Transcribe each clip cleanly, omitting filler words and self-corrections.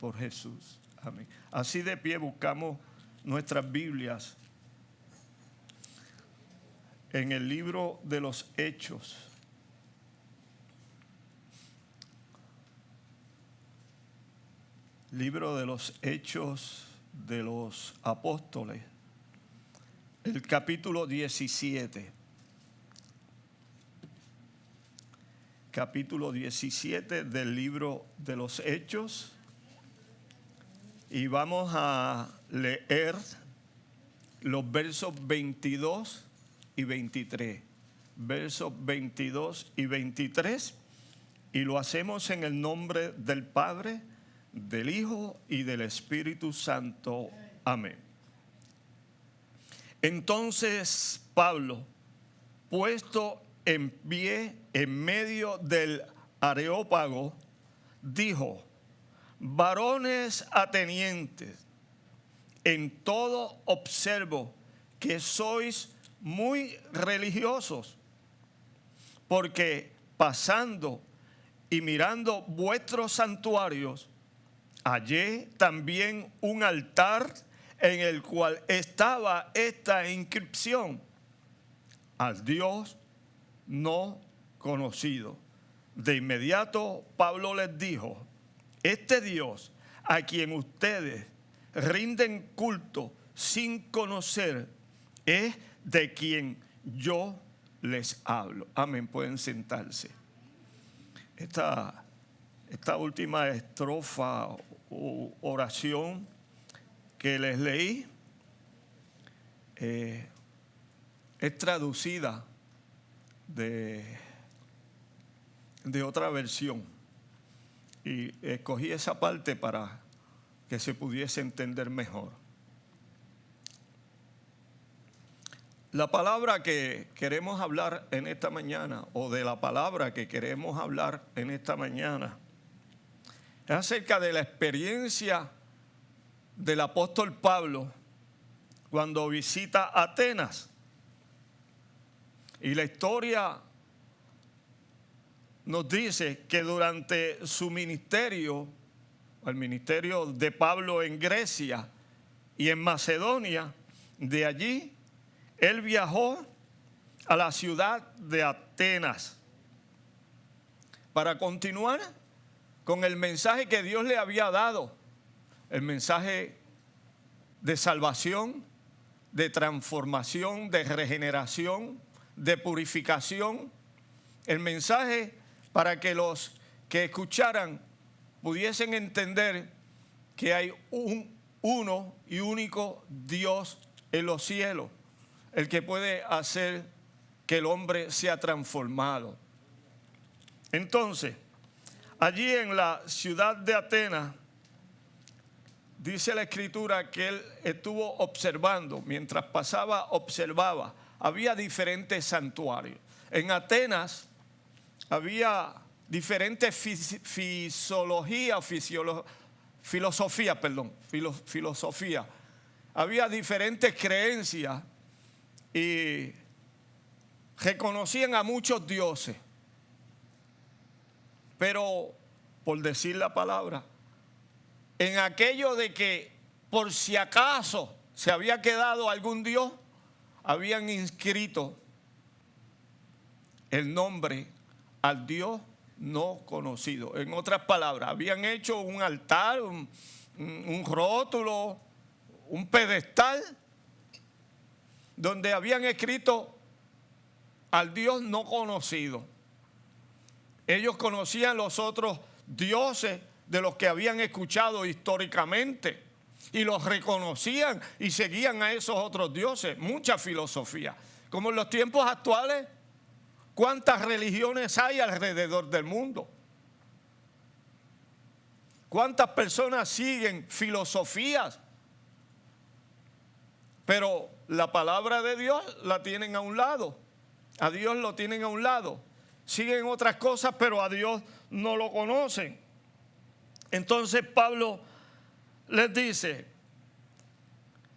por Jesús. Amén. Así de pie buscamos nuestras Biblias en el libro de los Hechos. Libro de los Hechos de los Apóstoles, el capítulo 17. Capítulo 17 del libro de los Hechos. Y vamos a leer los versos 22 y 23. Versos 22 y 23. Y lo hacemos en el nombre del Padre, del Hijo y del Espíritu Santo. Amén. Entonces Pablo, puesto en pie en medio del Areópago, dijo: varones atenienses, en todo observo que sois muy religiosos, porque pasando y mirando vuestros santuarios, hallé también un altar en el cual estaba esta inscripción: al Dios no conocido. De inmediato Pablo les dijo: este Dios a quien ustedes rinden culto sin conocer es de quien yo les hablo. Amén. Pueden sentarse. Esta última estrofa o oración que les leí es traducida de otra versión, y escogí esa parte para que se pudiese entender mejor. La palabra que queremos hablar en esta mañana, o de la palabra que queremos hablar en esta mañana, es acerca de la experiencia del apóstol Pablo cuando visita Atenas. Y la historia nos dice que durante su ministerio, el ministerio de Pablo en Grecia y en Macedonia, de allí él viajó a la ciudad de Atenas para continuar con el mensaje que Dios le había dado, el mensaje de salvación, de transformación, de regeneración, de purificación, el mensaje para que los que escucharan pudiesen entender que hay un uno y único Dios en los cielos, el que puede hacer que el hombre sea transformado. Entonces, allí en la ciudad de Atenas, dice la Escritura que él estuvo observando, mientras pasaba, observaba. Había diferentes santuarios. En Atenas había diferentes filosofía. Había diferentes creencias y reconocían a muchos dioses. Pero, por decir la palabra, en aquello de que por si acaso se había quedado algún dios, habían inscrito el nombre al Dios no conocido. En otras palabras, habían hecho un altar, un rótulo, un pedestal, donde habían escrito al Dios no conocido. Ellos conocían los otros dioses de los que habían escuchado históricamente, y los reconocían y seguían a esos otros dioses. Mucha filosofía. Como en los tiempos actuales, ¿cuántas religiones hay alrededor del mundo? ¿Cuántas personas siguen filosofías? Pero la palabra de Dios la tienen a un lado. A Dios lo tienen a un lado. Siguen otras cosas, pero a Dios no lo conocen. Entonces Pablo les dice: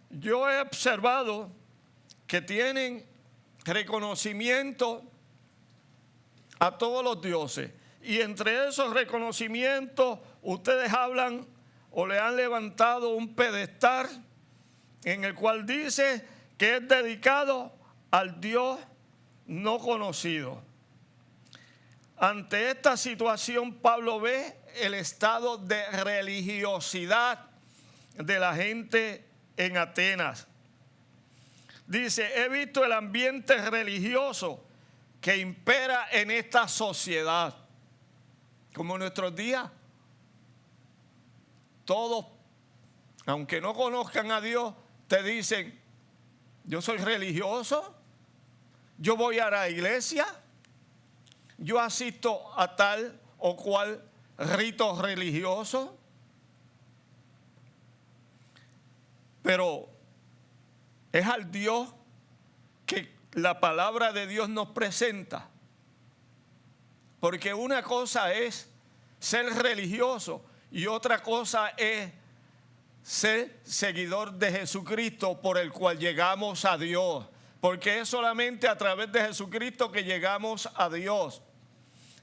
yo he observado que tienen reconocimiento a todos los dioses, y entre esos reconocimientos ustedes hablan o le han levantado un pedestal en el cual dice que es dedicado al Dios no conocido. Ante esta situación, Pablo ve el estado de religiosidad de la gente en Atenas. Dice, he visto el ambiente religioso que impera en esta sociedad. Como en nuestros días, todos, aunque no conozcan a Dios, te dicen, yo soy religioso, yo voy a la iglesia, yo asisto a tal o cual rito religioso. Pero es al Dios que la palabra de Dios nos presenta. Porque una cosa es ser religioso y otra cosa es ser seguidor de Jesucristo, por el cual llegamos a Dios. Porque es solamente a través de Jesucristo que llegamos a Dios.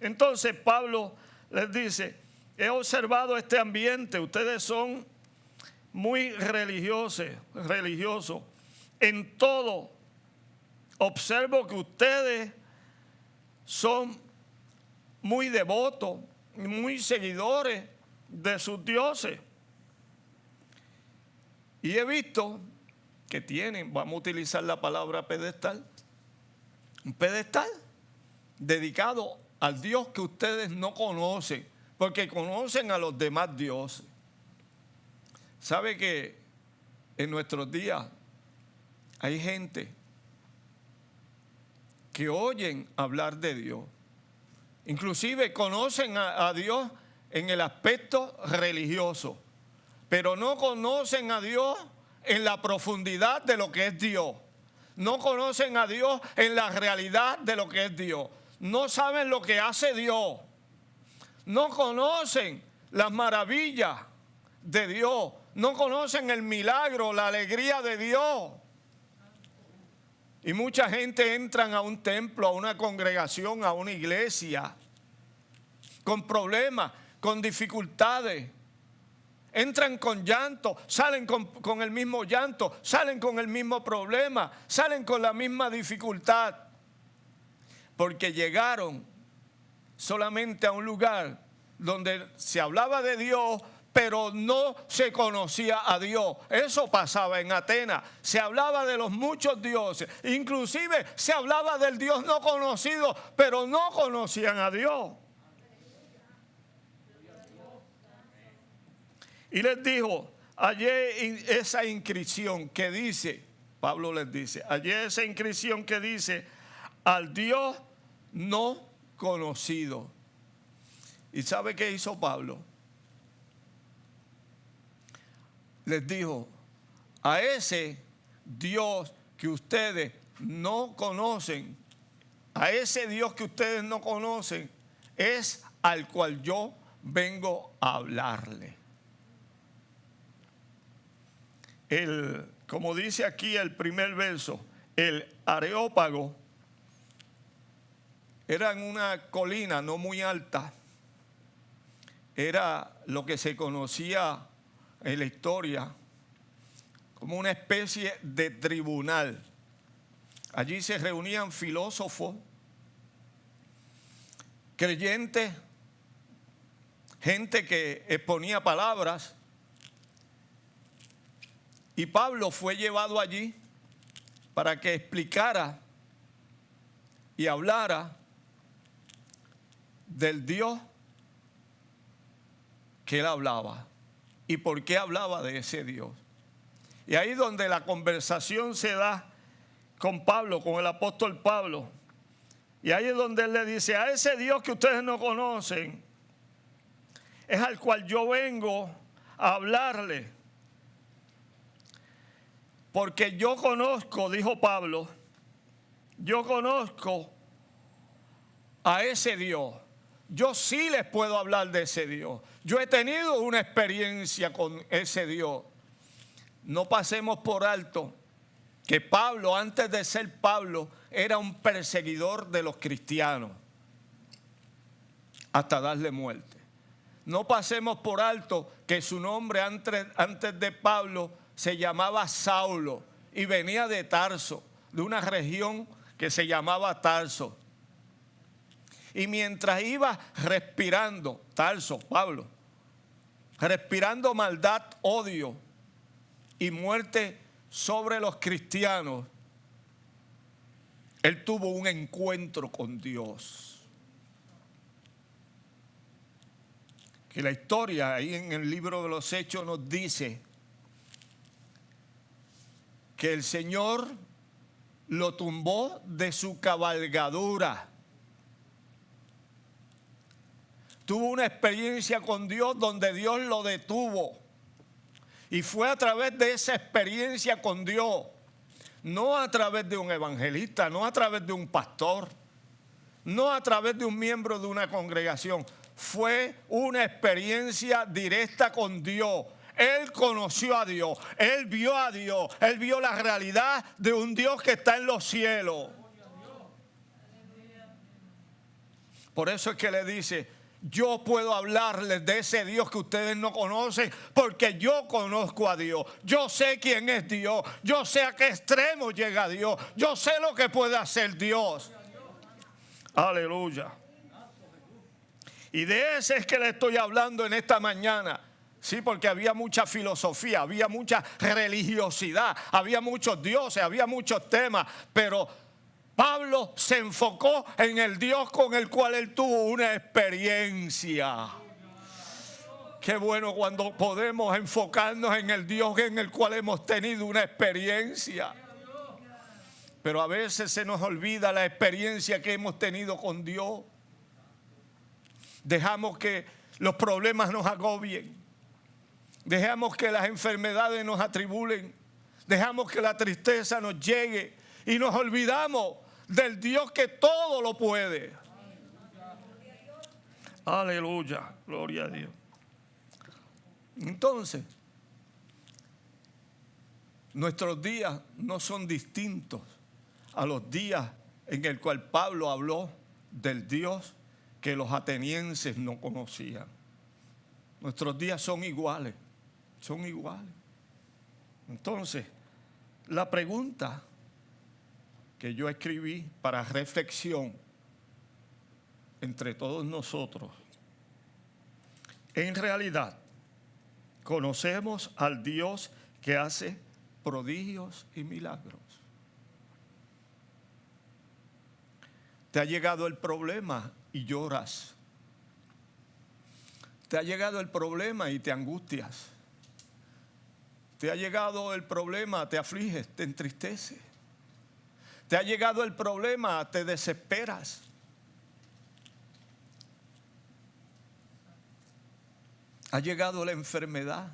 Entonces Pablo les dice, he observado este ambiente, ustedes son muy religiosos. En todo observo que ustedes son muy devotos, muy seguidores de sus dioses. Y he visto que tienen, vamos a utilizar la palabra pedestal, un pedestal dedicado al Dios que ustedes no conocen, porque conocen a los demás dioses. ¿Sabe que en nuestros días hay gente que oyen hablar de Dios? Inclusive conocen a Dios en el aspecto religioso, pero no conocen a Dios en la profundidad de lo que es Dios. No conocen a Dios en la realidad de lo que es Dios. No saben lo que hace Dios. No conocen las maravillas de Dios. No conocen el milagro, la alegría de Dios. Y mucha gente entra a un templo, a una congregación, a una iglesia, con problemas, con dificultades. Entran con llanto, salen con el mismo llanto, salen con el mismo problema, salen con la misma dificultad. Porque llegaron solamente a un lugar donde se hablaba de Dios, pero no se conocía a Dios. Eso pasaba en Atenas. Se hablaba de los muchos dioses. Inclusive se hablaba del Dios no conocido, pero no conocían a Dios. Y les dijo, hallé esa inscripción que dice, Pablo les dice, hallé esa inscripción que dice, al Dios no conocido. ¿Y sabe qué hizo Pablo? Les dijo, a ese Dios que ustedes no conocen, a ese Dios que ustedes no conocen, es al cual yo vengo a hablarle. Como dice aquí el primer verso, el Areópago era en una colina no muy alta. Era lo que se conocía en la historia como una especie de tribunal. Allí se reunían filósofos, creyentes, gente que exponía palabras. Y Pablo fue llevado allí para que explicara y hablara del Dios que él hablaba y por qué hablaba de ese Dios. Y ahí donde la conversación se da con Pablo, con el apóstol Pablo. Y ahí es donde él le dice, a ese Dios que ustedes no conocen, es al cual yo vengo a hablarle. Porque yo conozco, dijo Pablo, yo conozco a ese Dios. Yo sí les puedo hablar de ese Dios. Yo he tenido una experiencia con ese Dios. No pasemos por alto que Pablo, antes de ser Pablo, era un perseguidor de los cristianos hasta darle muerte. no pasemos por alto que su nombre antes de Pablo se llamaba Saulo y venía de Tarso, de una región que se llamaba Tarso. Y mientras iba respirando, Tarso, Pablo, respirando maldad, odio y muerte sobre los cristianos, él tuvo un encuentro con Dios. Que la historia ahí en el libro de los Hechos nos dice que el Señor lo tumbó de su cabalgadura. Tuvo una experiencia con Dios donde Dios lo detuvo. Y fue a través de esa experiencia con Dios, no a través de un evangelista, no a través de un pastor, no a través de un miembro de una congregación. Fue una experiencia directa con Dios. Él conoció a Dios, él vio a Dios, él vio la realidad de un Dios que está en los cielos. Por eso es que le dice: yo puedo hablarles de ese Dios que ustedes no conocen, porque yo conozco a Dios. Yo sé quién es Dios. Yo sé a qué extremo llega Dios. Yo sé lo que puede hacer Dios. Aleluya. Y de ese es que le estoy hablando en esta mañana. Sí, porque había mucha filosofía, había mucha religiosidad, había muchos dioses, había muchos temas, pero Pablo se enfocó en el Dios con el cual él tuvo una experiencia. Qué bueno cuando podemos enfocarnos en el Dios en el cual hemos tenido una experiencia. Pero a veces se nos olvida la experiencia que hemos tenido con Dios. Dejamos que los problemas nos agobien. Dejamos que las enfermedades nos atribulen. Dejamos que la tristeza nos llegue. Y nos olvidamos del Dios que todo lo puede. Aleluya, gloria a Dios. Entonces, nuestros días no son distintos a los días en el cual Pablo habló del Dios que los atenienses no conocían. Nuestros días son iguales, son iguales. Entonces, la pregunta que yo escribí para reflexión entre todos nosotros: en realidad, ¿conocemos al Dios que hace prodigios y milagros? ¿Te ha llegado el problema y lloras? ¿Te ha llegado el problema y te angustias? ¿Te ha llegado el problema, te afliges, te entristeces? ¿Te ha llegado el problema, te desesperas? ¿Ha llegado la enfermedad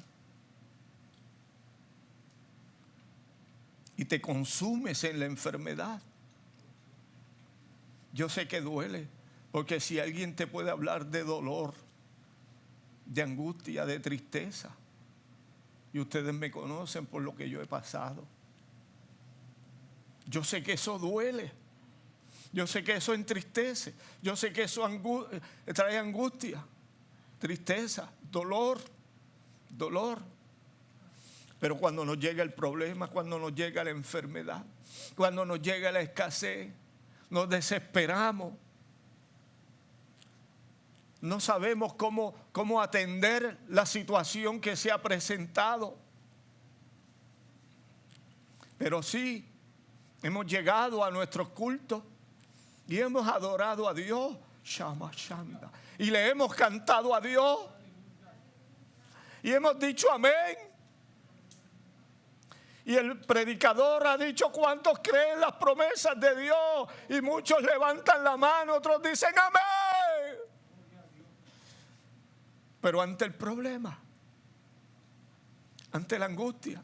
y te consumes en la enfermedad? Yo sé que duele, porque si alguien te puede hablar de dolor, de angustia, de tristeza, y ustedes me conocen por lo que yo he pasado, yo sé que eso duele, yo sé que eso entristece, yo sé que eso trae angustia, tristeza, dolor. Pero cuando nos llega el problema, cuando nos llega la enfermedad, cuando nos llega la escasez, nos desesperamos. No sabemos cómo atender la situación que se ha presentado. Pero sí, hemos llegado a nuestros cultos y hemos adorado a Dios. Shama Shanda. Y le hemos cantado a Dios. Y hemos dicho amén. Y el predicador ha dicho: ¿cuántos creen las promesas de Dios? Y muchos levantan la mano, otros dicen amén. Pero ante el problema, ante la angustia,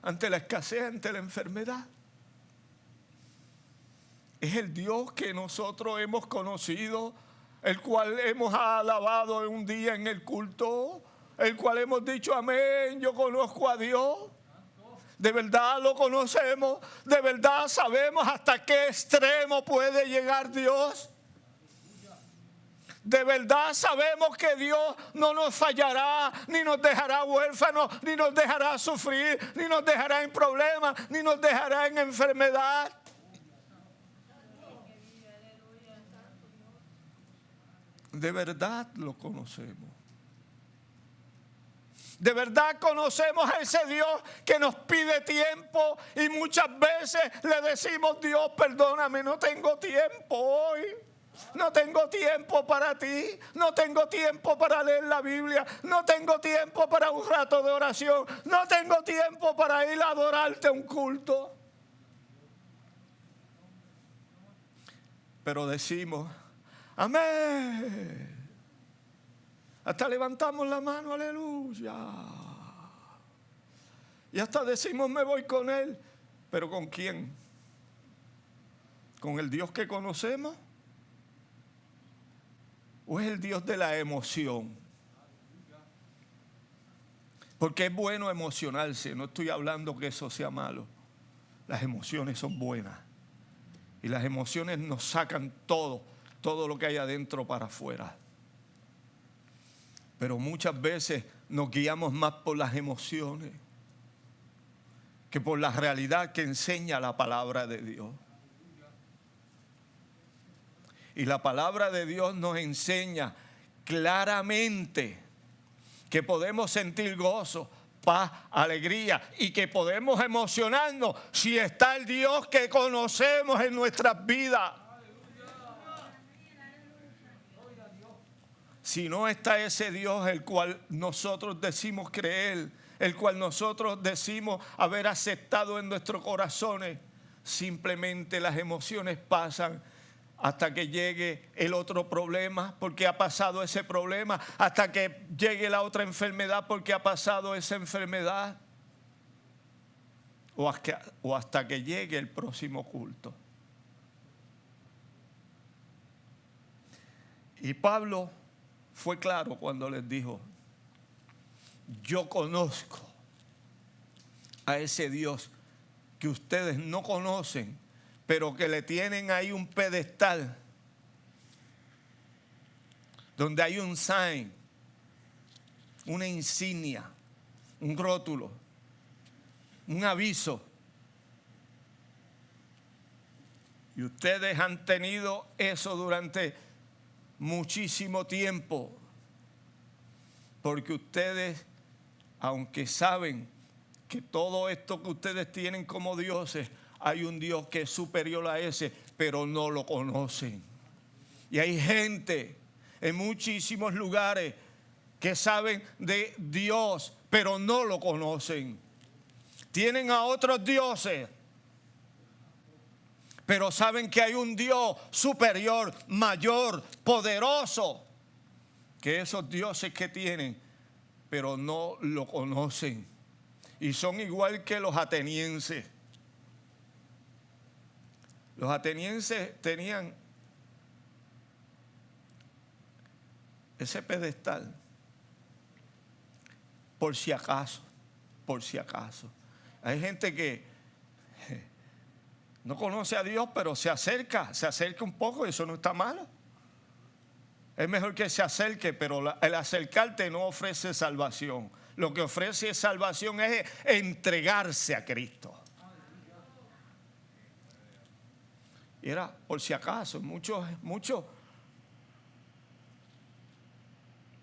ante la escasez, ante la enfermedad, es el Dios que nosotros hemos conocido, el cual hemos alabado en un día en el culto, el cual hemos dicho amén, yo conozco a Dios. De verdad lo conocemos, de verdad sabemos hasta qué extremo puede llegar Dios. De verdad sabemos que Dios no nos fallará, ni nos dejará huérfanos, ni nos dejará sufrir, ni nos dejará en problemas, ni nos dejará en enfermedad. De verdad lo conocemos. De verdad conocemos a ese Dios que nos pide tiempo y muchas veces le decimos: Dios, perdóname, no tengo tiempo hoy. No tengo tiempo para ti, no tengo tiempo para leer la Biblia, no tengo tiempo para un rato de oración, no tengo tiempo para ir a adorarte a un culto. Pero decimos: amén. Hasta levantamos la mano, aleluya. Y hasta decimos: me voy con Él. ¿Pero con quién? ¿Con el Dios que conocemos? ¿O es el Dios de la emoción? Porque es bueno emocionarse. No estoy hablando que eso sea malo. Las emociones son buenas. Y las emociones nos sacan todo lo que hay adentro para afuera. Pero muchas veces nos guiamos más por las emociones que por la realidad que enseña la palabra de Dios. Y la palabra de Dios nos enseña claramente que podemos sentir gozo, paz, alegría y que podemos emocionarnos si está el Dios que conocemos en nuestras vidas. Si no está ese Dios el cual nosotros decimos creer, el cual nosotros decimos haber aceptado en nuestros corazones, simplemente las emociones pasan hasta que llegue el otro problema, porque ha pasado ese problema, hasta que llegue la otra enfermedad, porque ha pasado esa enfermedad, o hasta que llegue el próximo culto. Y Pablo fue claro cuando les dijo: yo conozco a ese Dios que ustedes no conocen, pero que le tienen ahí un pedestal donde hay un sign, una insignia, un rótulo, un aviso. Y ustedes han tenido eso durante muchísimo tiempo, porque ustedes, aunque saben que todo esto que ustedes tienen como dioses, hay un Dios que es superior a ese, pero no lo conocen. Y hay gente en muchísimos lugares que saben de Dios, pero no lo conocen. Tienen a otros dioses, pero saben que hay un Dios superior, mayor, poderoso, que esos dioses que tienen, pero no lo conocen. Y son igual que los atenienses. Los atenienses tenían ese pedestal por si acaso, por si acaso. Hay gente que no conoce a Dios, pero se acerca un poco, y eso no está malo. Es mejor que se acerque, pero el acercarte no ofrece salvación. Lo que ofrece salvación es entregarse a Cristo. Y era por si acaso, muchos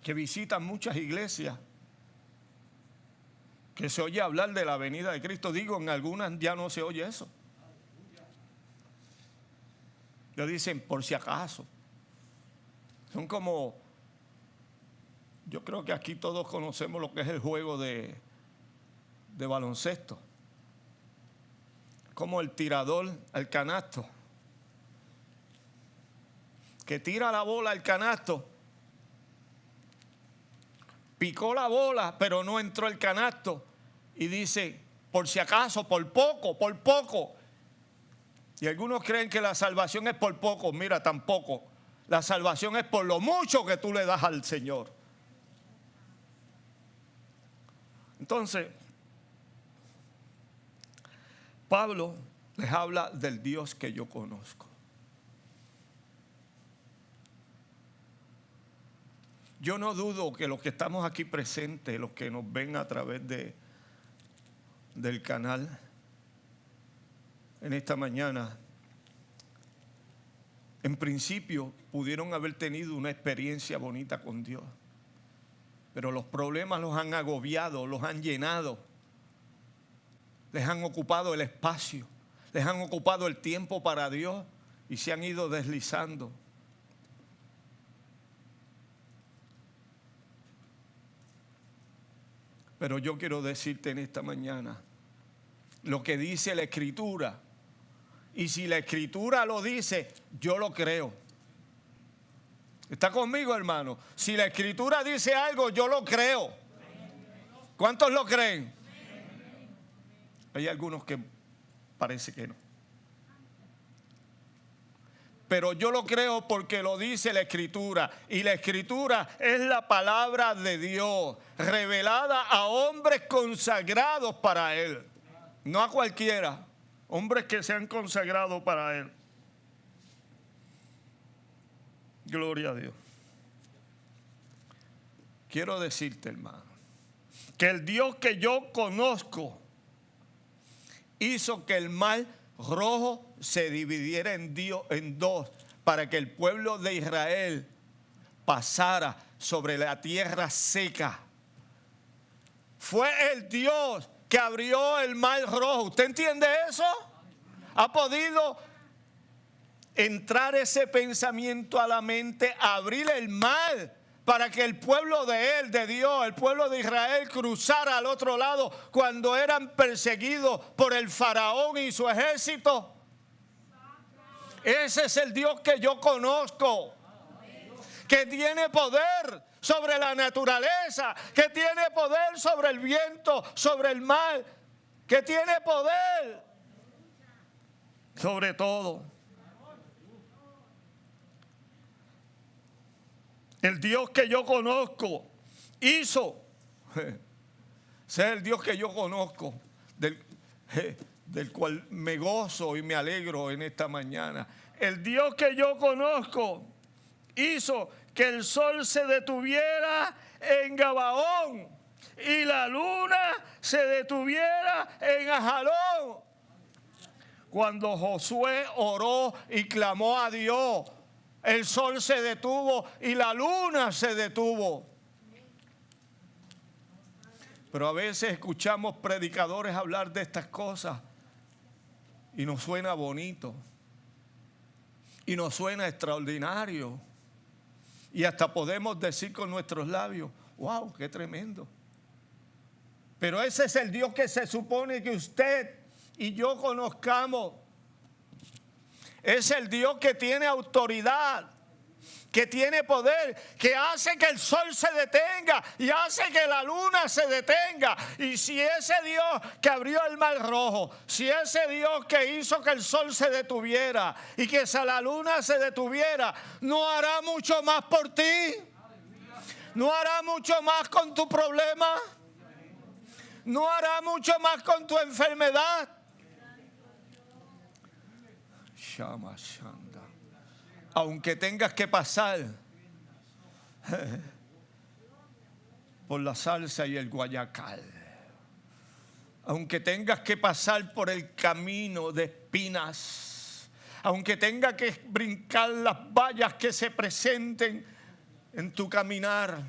que visitan muchas iglesias, que se oye hablar de la venida de Cristo. Digo, en algunas ya no se oye eso. Ya dicen por si acaso. Son como, yo creo que aquí todos conocemos lo que es el juego de baloncesto. Como el tirador al canasto, que tira la bola al canasto, picó la bola, pero no entró el canasto, y dice, por si acaso, por poco. Y algunos creen que la salvación es por poco. Mira, tampoco. La salvación es por lo mucho que tú le das al Señor. Entonces, Pablo les habla del Dios que yo conozco. Yo no dudo que los que estamos aquí presentes, los que nos ven a través del canal en esta mañana, en principio pudieron haber tenido una experiencia bonita con Dios, pero los problemas los han agobiado, los han llenado, les han ocupado el espacio, les han ocupado el tiempo para Dios y se han ido deslizando. Pero yo quiero decirte en esta mañana lo que dice la Escritura. Y si la Escritura lo dice, yo lo creo. ¿Está conmigo, hermano? Si la Escritura dice algo, yo lo creo. ¿Cuántos lo creen? Hay algunos que parece que no. Pero yo lo creo porque lo dice la Escritura. Y la Escritura es la palabra de Dios, revelada a hombres consagrados para Él. No a cualquiera, hombres que se han consagrado para Él. Gloria a Dios. Quiero decirte, hermano, que el Dios que yo conozco hizo que el mar Rojo se dividiera en dos para que el pueblo de Israel pasara sobre la tierra seca. Fue el Dios que abrió el mar Rojo. ¿Usted entiende eso? ¿Ha podido entrar ese pensamiento a la mente, abrir el mar para que el pueblo de Él, de Dios, el pueblo de Israel cruzara al otro lado cuando eran perseguidos por el faraón y su ejército? Ese es el Dios que yo conozco, que tiene poder sobre la naturaleza, que tiene poder sobre el viento, sobre el mar, que tiene poder sobre todo. El Dios que yo conozco hizo, ese es el Dios que yo conozco, del cual me gozo y me alegro en esta mañana. El Dios que yo conozco hizo que el sol se detuviera en Gabaón y la luna se detuviera en Ajalón. Cuando Josué oró y clamó a Dios, el sol se detuvo y la luna se detuvo. Pero a veces escuchamos predicadores hablar de estas cosas y nos suena bonito y nos suena extraordinario y hasta podemos decir con nuestros labios: wow, qué tremendo. Pero ese es el Dios que se supone que usted y yo conozcamos. Es el Dios que tiene autoridad, que tiene poder, que hace que el sol se detenga y hace que la luna se detenga. Y si ese Dios que abrió el mar Rojo, si ese Dios que hizo que el sol se detuviera y que la luna se detuviera, no hará mucho más por ti, no hará mucho más con tu problema, no hará mucho más con tu enfermedad. Aunque tengas que pasar por la salsa y el guayacal, aunque tengas que pasar por el camino de espinas, aunque tengas que brincar las vallas que se presenten en tu caminar,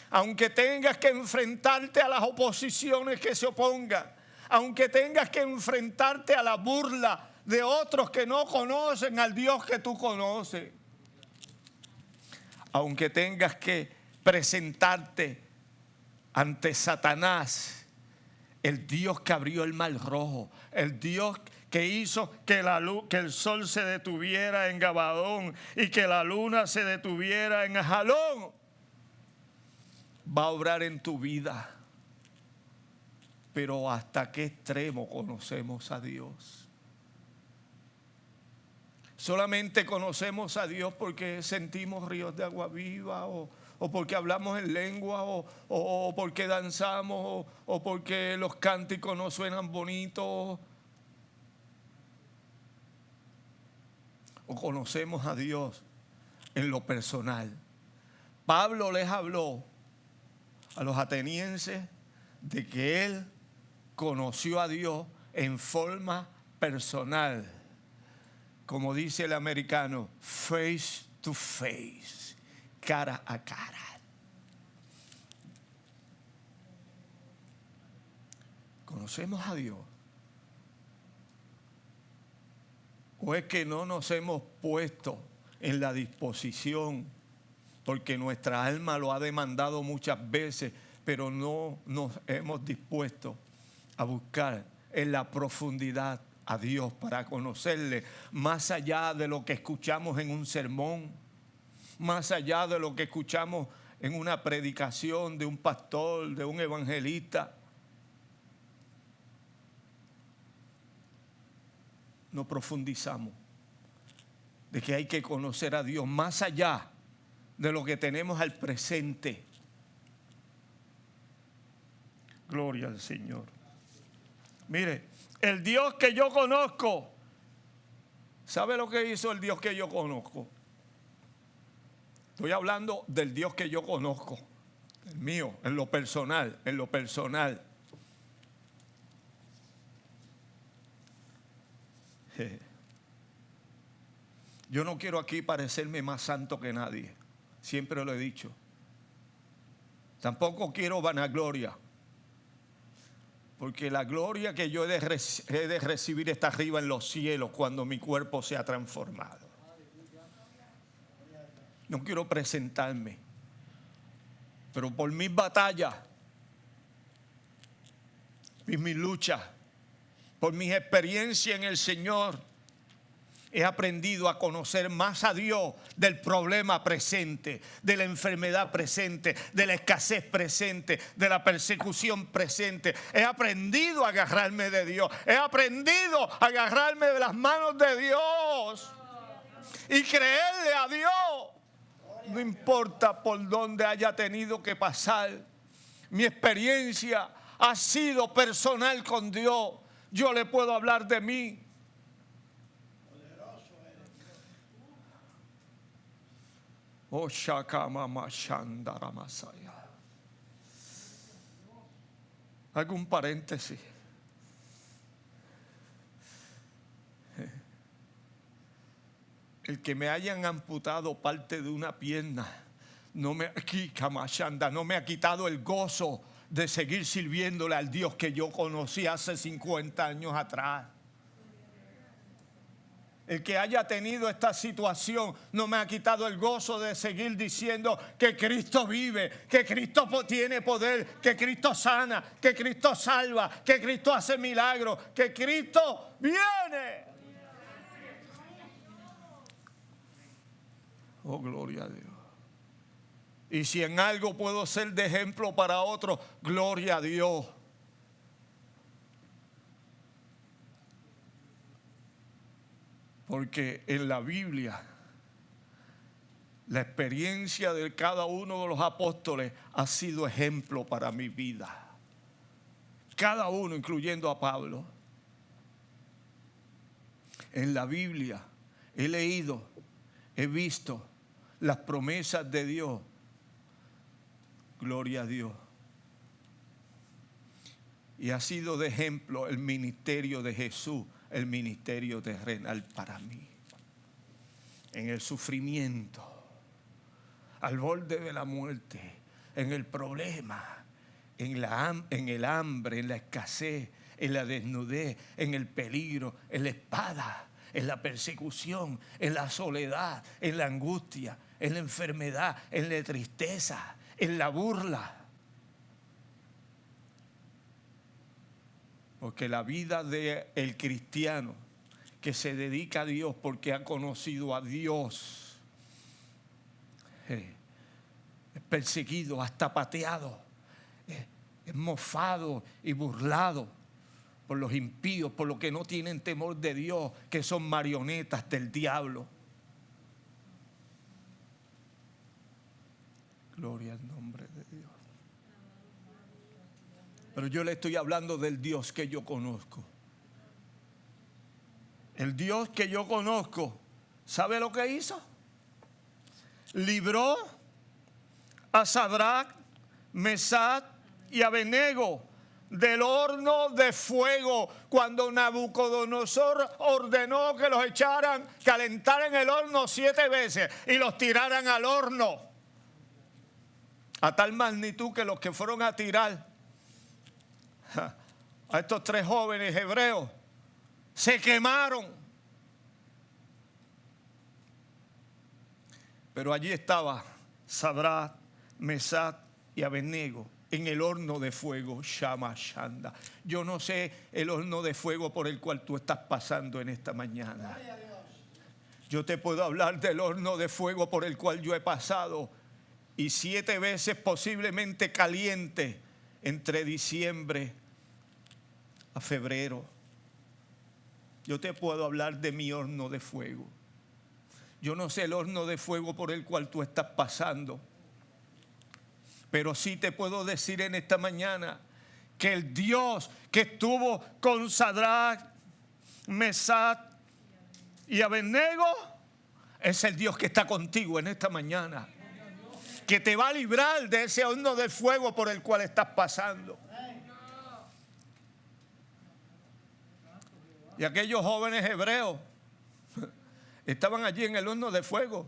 aunque tengas que enfrentarte a las oposiciones que se opongan, aunque tengas que enfrentarte a la burla de otros que no conocen al Dios que tú conoces, aunque tengas que presentarte ante Satanás, el Dios que abrió el mar Rojo, el Dios que hizo que el sol se detuviera en Gabaón y que la luna se detuviera en Ajalón, va a obrar en tu vida. Pero ¿hasta qué extremo conocemos a Dios? Solamente conocemos a Dios porque sentimos ríos de agua viva o porque hablamos en lengua o porque danzamos o porque los cánticos nos suenan bonitos. O conocemos a Dios en lo personal, Pablo les habló a los atenienses de que él conoció a Dios en forma personal. Como dice el americano, face to face, cara a cara. ¿Conocemos a Dios? ¿O es que no nos hemos puesto en la disposición? Porque nuestra alma lo ha demandado muchas veces, pero no nos hemos dispuesto a buscar en la profundidad a Dios para conocerle más allá de lo que escuchamos en un sermón, más allá de lo que escuchamos en una predicación de un pastor, de un evangelista. No profundizamos de que hay que conocer a Dios más allá de lo que tenemos al presente. Gloria al Señor. Mire, el Dios que yo conozco, ¿sabe lo que hizo el Dios que yo conozco? Estoy hablando del Dios que yo conozco, el mío, en lo personal, en lo personal. Yo no quiero aquí parecerme más santo que nadie, siempre lo he dicho. Tampoco quiero vanagloria, porque la gloria que yo he de recibir está arriba en los cielos cuando mi cuerpo sea transformado. No quiero presentarme, pero por mis batallas, mis luchas, por mis experiencias en el Señor, he aprendido a conocer más a Dios del problema presente, de la enfermedad presente, de la escasez presente, de la persecución presente. He aprendido a agarrarme de Dios. He aprendido a agarrarme de las manos de Dios y creerle a Dios. No importa por dónde haya tenido que pasar. Mi experiencia ha sido personal con Dios. Yo le puedo hablar de mí. Oh, Shakamama Shandara Masaya. Hago un paréntesis. El que me hayan amputado parte de una pierna no me ha quitado el gozo de seguir sirviéndole al Dios que yo conocí hace 50 años atrás. El que haya tenido esta situación no me ha quitado el gozo de seguir diciendo que Cristo vive, que Cristo tiene poder, que Cristo sana, que Cristo salva, que Cristo hace milagros, que Cristo viene. Oh, gloria a Dios. Y si en algo puedo ser de ejemplo para otros, gloria a Dios. Porque en la Biblia, la experiencia de cada uno de los apóstoles ha sido ejemplo para mi vida. Cada uno, incluyendo a Pablo. En la Biblia he leído, he visto las promesas de Dios. Gloria a Dios. Y ha sido de ejemplo el ministerio de Jesús, el ministerio terrenal para mí. En el sufrimiento, al borde de la muerte, en el problema, en el hambre, en la escasez, en la desnudez, en el peligro, en la espada, en la persecución, en la soledad, en la angustia, en la enfermedad, en la tristeza, en la burla. Porque la vida del cristiano que se dedica a Dios porque ha conocido a Dios es perseguido, hasta pateado, es mofado y burlado por los impíos, por los que no tienen temor de Dios, que son marionetas del diablo. Gloria al nombre de Dios. Pero yo le estoy hablando del Dios que yo conozco. El Dios que yo conozco, ¿sabe lo que hizo? Libró a Sadrach, Mesach y Abednego del horno de fuego, cuando Nabucodonosor ordenó que los echaran, calentaran el horno 7 veces y los tiraran al horno, a tal magnitud que los que fueron a tirar a estos 3 jóvenes hebreos se quemaron. Pero allí estaba Sadrach, Mesach y Abednego en el horno de fuego, Shama Shanda. Yo no sé el horno de fuego por el cual tú estás pasando en esta mañana. Yo te puedo hablar del horno de fuego por el cual yo he pasado, y 7 veces posiblemente caliente entre diciembre a febrero. Yo te puedo hablar de mi horno de fuego. Yo no sé el horno de fuego por el cual tú estás pasando, pero sí te puedo decir en esta mañana que el Dios que estuvo con Sadrach, Mesach y Abednego es el Dios que está contigo en esta mañana, que te va a librar de ese horno de fuego por el cual estás pasando. Y aquellos jóvenes hebreos estaban allí en el horno de fuego.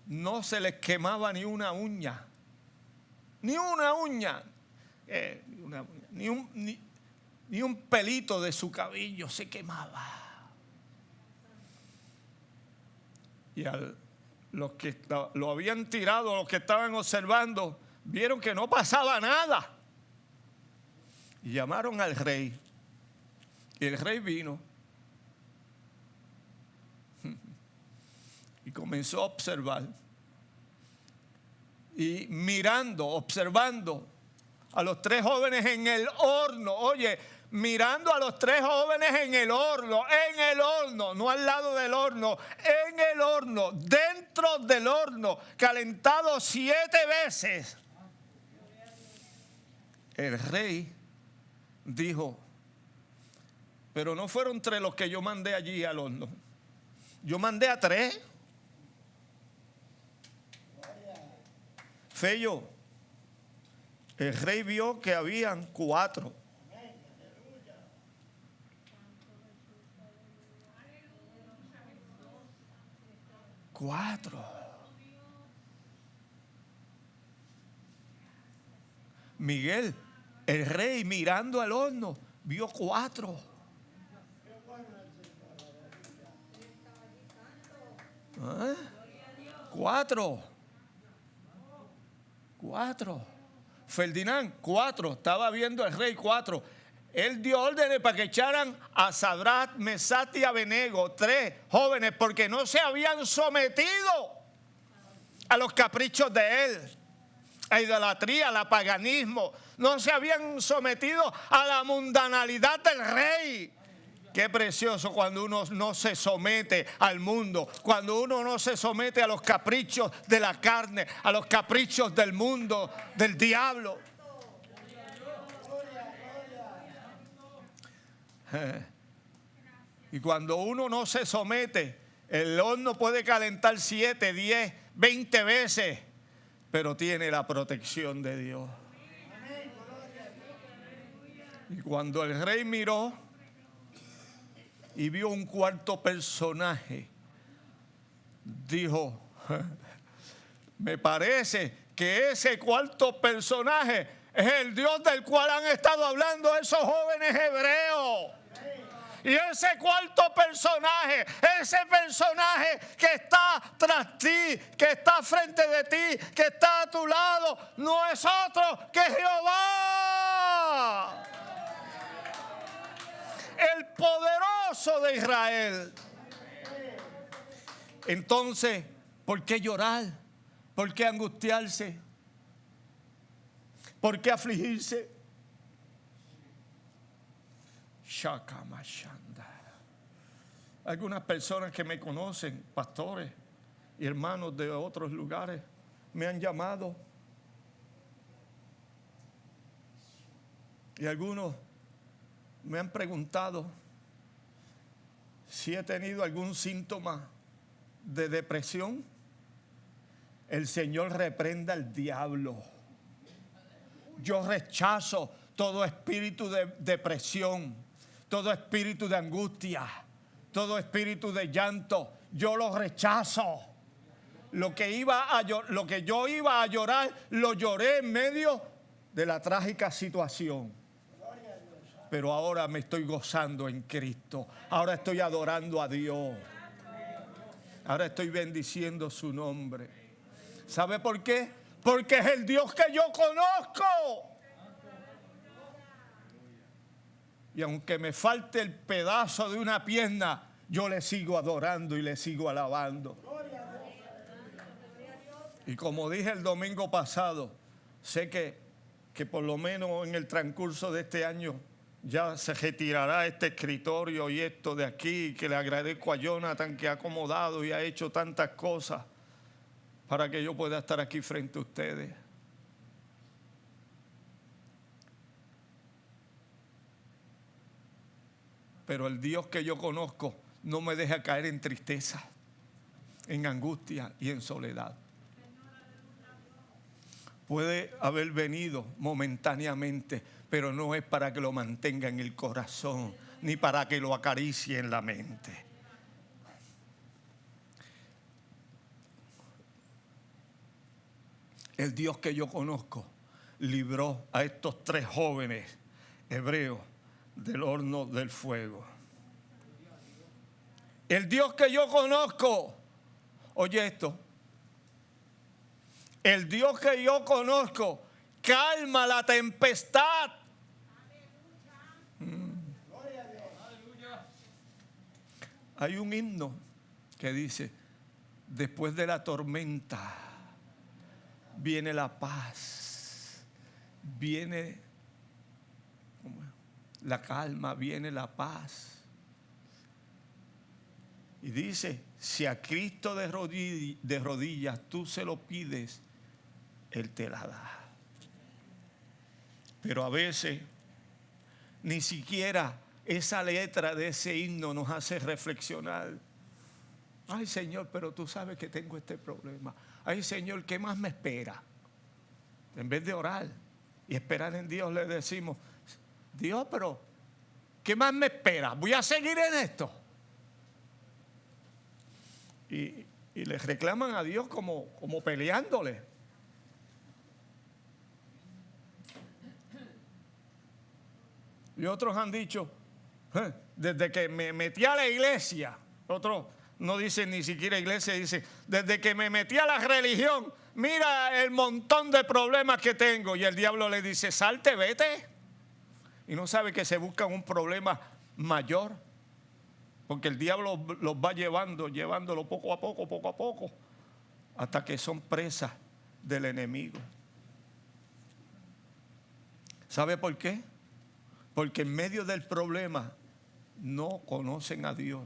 No se les quemaba ni una uña. Ni una uña. Ni un pelito de su cabello se quemaba. Y los que lo habían tirado, los que estaban observando, vieron que no pasaba nada. Y llamaron al rey. Y el rey vino y comenzó a observar. Y mirando, observando a los 3 jóvenes en el horno. Oye, mirando a los 3 jóvenes en el horno, no al lado del horno, en el horno, dentro del horno, calentado 7 veces. El rey dijo: pero no fueron 3 los que yo mandé allí al horno. Yo mandé a 3. Fello, el rey vio que habían 4. Miguel, el rey mirando al horno vio 4. 4. Ferdinand, 4. Estaba viendo el rey 4. Él dio órdenes para que echaran a Sadrach, Mesach y Abednego, 3 jóvenes, porque no se habían sometido a los caprichos de él, a idolatría, al paganismo. No se habían sometido a la mundanalidad del rey. Qué precioso cuando uno no se somete al mundo, cuando uno no se somete a los caprichos de la carne, a los caprichos del mundo, del diablo. Y cuando uno no se somete, el horno puede calentar 7, 10, 20 veces, pero tiene la protección de Dios. Y cuando el rey miró y vio un 4.º personaje, dijo: me parece que ese 4.º personaje es el Dios del cual han estado hablando esos jóvenes hebreos. Y ese 4.º personaje, ese personaje que está tras ti, que está frente de ti, que está a tu lado, no es otro que Jehová, el poderoso de Israel. Entonces, ¿por qué llorar? ¿Por qué angustiarse? ¿Por qué afligirse? Shakamashanda. Algunas personas que me conocen, pastores y hermanos de otros lugares, me han llamado. Y algunos me han preguntado si he tenido algún síntoma de depresión. El Señor reprenda al diablo. Yo rechazo todo espíritu de depresión, todo espíritu de angustia, todo espíritu de llanto. Yo lo rechazo. Lo que yo iba a llorar, lo lloré en medio de la trágica situación. Pero ahora me estoy gozando en Cristo. Ahora estoy adorando a Dios. Ahora estoy bendiciendo su nombre. ¿Sabe por qué? Porque es el Dios que yo conozco. Y aunque me falte el pedazo de una pierna, yo le sigo adorando y le sigo alabando. Y como dije el domingo pasado, sé que por lo menos en el transcurso de este año ya se retirará este escritorio y esto de aquí, que le agradezco a Jonathan que ha acomodado y ha hecho tantas cosas para que yo pueda estar aquí frente a ustedes. Pero el Dios que yo conozco no me deja caer en tristeza, en angustia y en soledad. Puede haber venido momentáneamente, pero no es para que lo mantenga en el corazón, ni para que lo acaricie en la mente. El Dios que yo conozco libró a estos 3 jóvenes hebreos del horno del fuego. El Dios que yo conozco, oye esto, el Dios que yo conozco calma la tempestad. Hay un himno que dice, después de la tormenta viene la paz, viene la calma, viene la paz. Y dice, si a Cristo de rodillas tú se lo pides, Él te la da. Pero a veces ni siquiera esa letra de ese himno nos hace reflexionar. Ay, Señor, pero tú sabes que tengo este problema. Ay, Señor, ¿qué más me espera? En vez de orar y esperar en Dios, le decimos, Dios, pero ¿qué más me espera? Voy a seguir en esto. Y le reclaman a Dios como peleándole. Y otros han dicho, desde que me metí a la iglesia, otros no dicen ni siquiera iglesia, dicen, desde que me metí a la religión, mira el montón de problemas que tengo. Y el diablo le dice, salte, vete. Y no sabe que se buscan un problema mayor. Porque el diablo los va llevándolo poco a poco, hasta que son presas del enemigo. ¿Sabe por qué? Porque en medio del problema no conocen a Dios.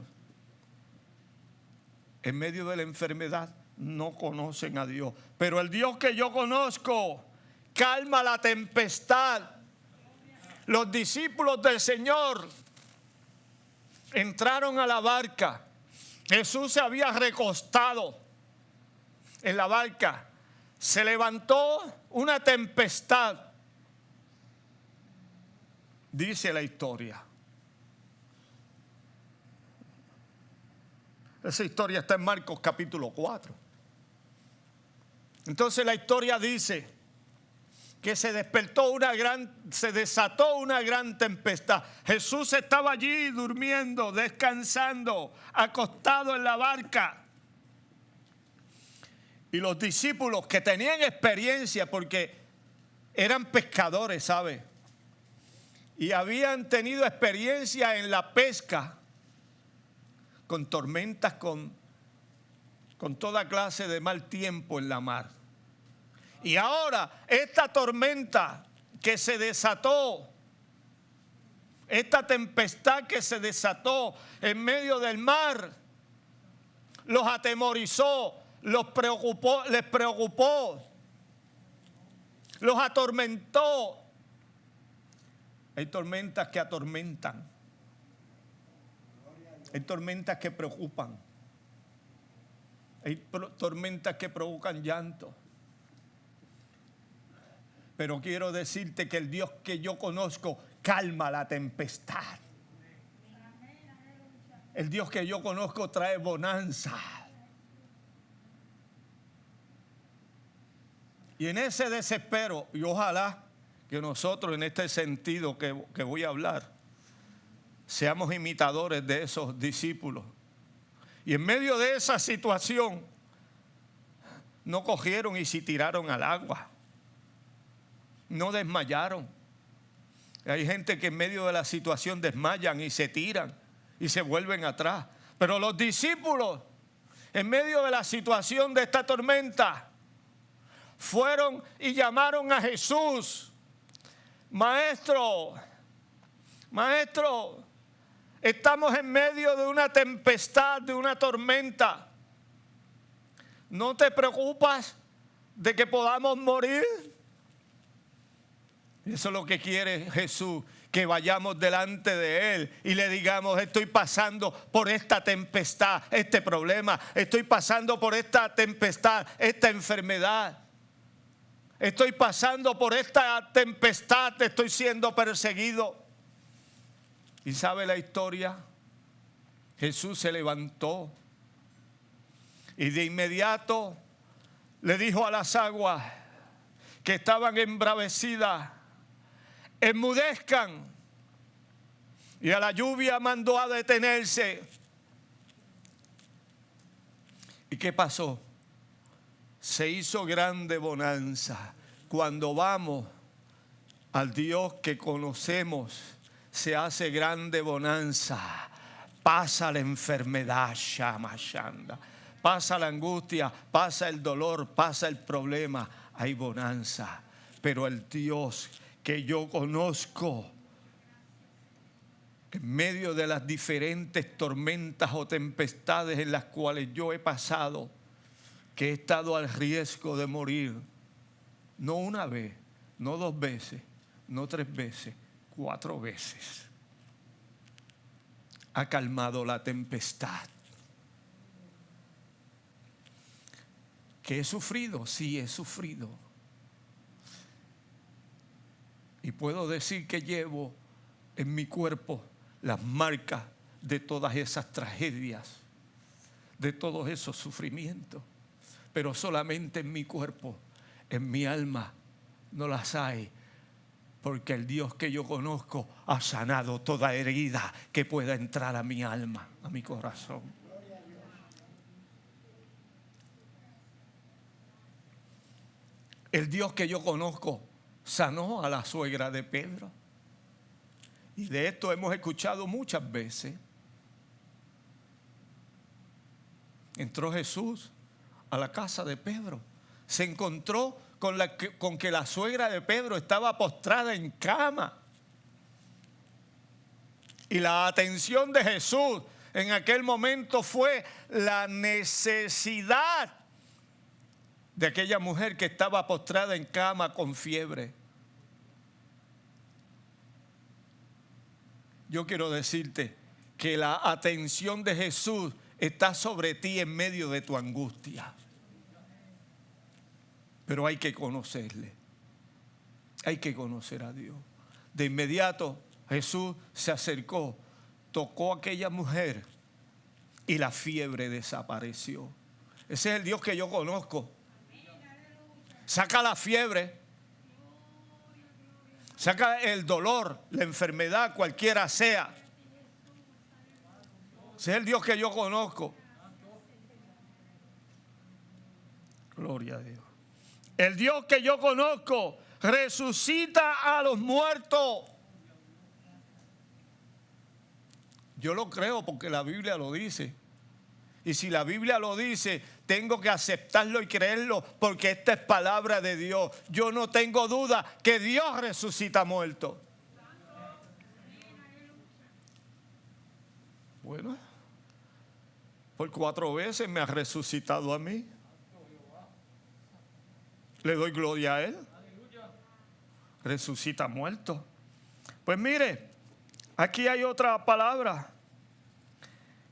En medio de la enfermedad no conocen a Dios. Pero el Dios que yo conozco calma la tempestad. Los discípulos del Señor entraron a la barca. Jesús se había recostado en la barca. Se levantó una tempestad. Dice la historia. Esa historia está en Marcos capítulo 4. Entonces la historia dice que se desató una gran tempestad. Jesús estaba allí durmiendo, descansando, acostado en la barca. Y los discípulos que tenían experiencia porque eran pescadores, ¿sabe? Y habían tenido experiencia en la pesca, con tormentas, con toda clase de mal tiempo en la mar. Y ahora esta tormenta que se desató, esta tempestad que se desató en medio del mar, los atemorizó, les preocupó, los atormentó. Hay tormentas que atormentan. Hay tormentas que preocupan. Hay tormentas que provocan llanto. Pero quiero decirte que el Dios que yo conozco calma la tempestad. El Dios que yo conozco trae bonanza. Y en ese desespero, y ojalá que nosotros en este sentido que voy a hablar, seamos imitadores de esos discípulos. Y en medio de esa situación, no cogieron y se tiraron al agua. No desmayaron. Hay gente que en medio de la situación desmayan y se tiran y se vuelven atrás. Pero los discípulos, en medio de la situación de esta tormenta, fueron y llamaron a Jesús. Maestro, estamos en medio de una tempestad, de una tormenta. ¿No te preocupas de que podamos morir? Eso es lo que quiere Jesús, que vayamos delante de Él y le digamos: estoy pasando por esta tempestad, este problema, estoy pasando por esta tempestad, esta enfermedad. Estoy pasando por esta tempestad, estoy siendo perseguido. ¿Y sabe la historia? Jesús se levantó y de inmediato le dijo a las aguas que estaban embravecidas: enmudezcan. Y a la lluvia mandó a detenerse. ¿Y qué pasó? Se hizo grande bonanza. Cuando vamos al Dios que conocemos, se hace grande bonanza. Pasa la enfermedad, Shamashanda. Pasa la angustia, pasa el dolor, pasa el problema. Hay bonanza. Pero el Dios que yo conozco, en medio de las diferentes tormentas o tempestades en las cuales yo he pasado, que he estado al riesgo de morir, no una vez, no 2 veces, no 3 veces, 4 veces, ha calmado la tempestad. ¿Que he sufrido? Sí, he sufrido. Y puedo decir que llevo en mi cuerpo las marcas de todas esas tragedias, de todos esos sufrimientos. Pero solamente en mi cuerpo, en mi alma, no las hay. Porque el Dios que yo conozco ha sanado toda herida que pueda entrar a mi alma, a mi corazón. El Dios que yo conozco sanó a la suegra de Pedro. Y de esto hemos escuchado muchas veces. Entró Jesús a la casa de Pedro. Se encontró con que la suegra de Pedro estaba postrada en cama. Y la atención de Jesús en aquel momento fue la necesidad de aquella mujer que estaba postrada en cama con fiebre. Yo quiero decirte que la atención de Jesús está sobre ti en medio de tu angustia. Pero hay que conocerle. Hay que conocer a Dios. De inmediato Jesús se acercó, tocó a aquella mujer y la fiebre desapareció. Ese es el Dios que yo conozco. Saca la fiebre, saca el dolor, la enfermedad, cualquiera sea. Ese es el Dios que yo conozco. Gloria a Dios. El Dios que yo conozco resucita a los muertos. Yo lo creo porque la Biblia lo dice. Y si la Biblia lo dice, tengo que aceptarlo y creerlo porque esta es palabra de Dios. Yo no tengo duda que Dios resucita muertos. Bueno, por 4 veces me ha resucitado a mí. Le doy gloria a Él. Resucita muertos. Pues mire, aquí hay otra palabra.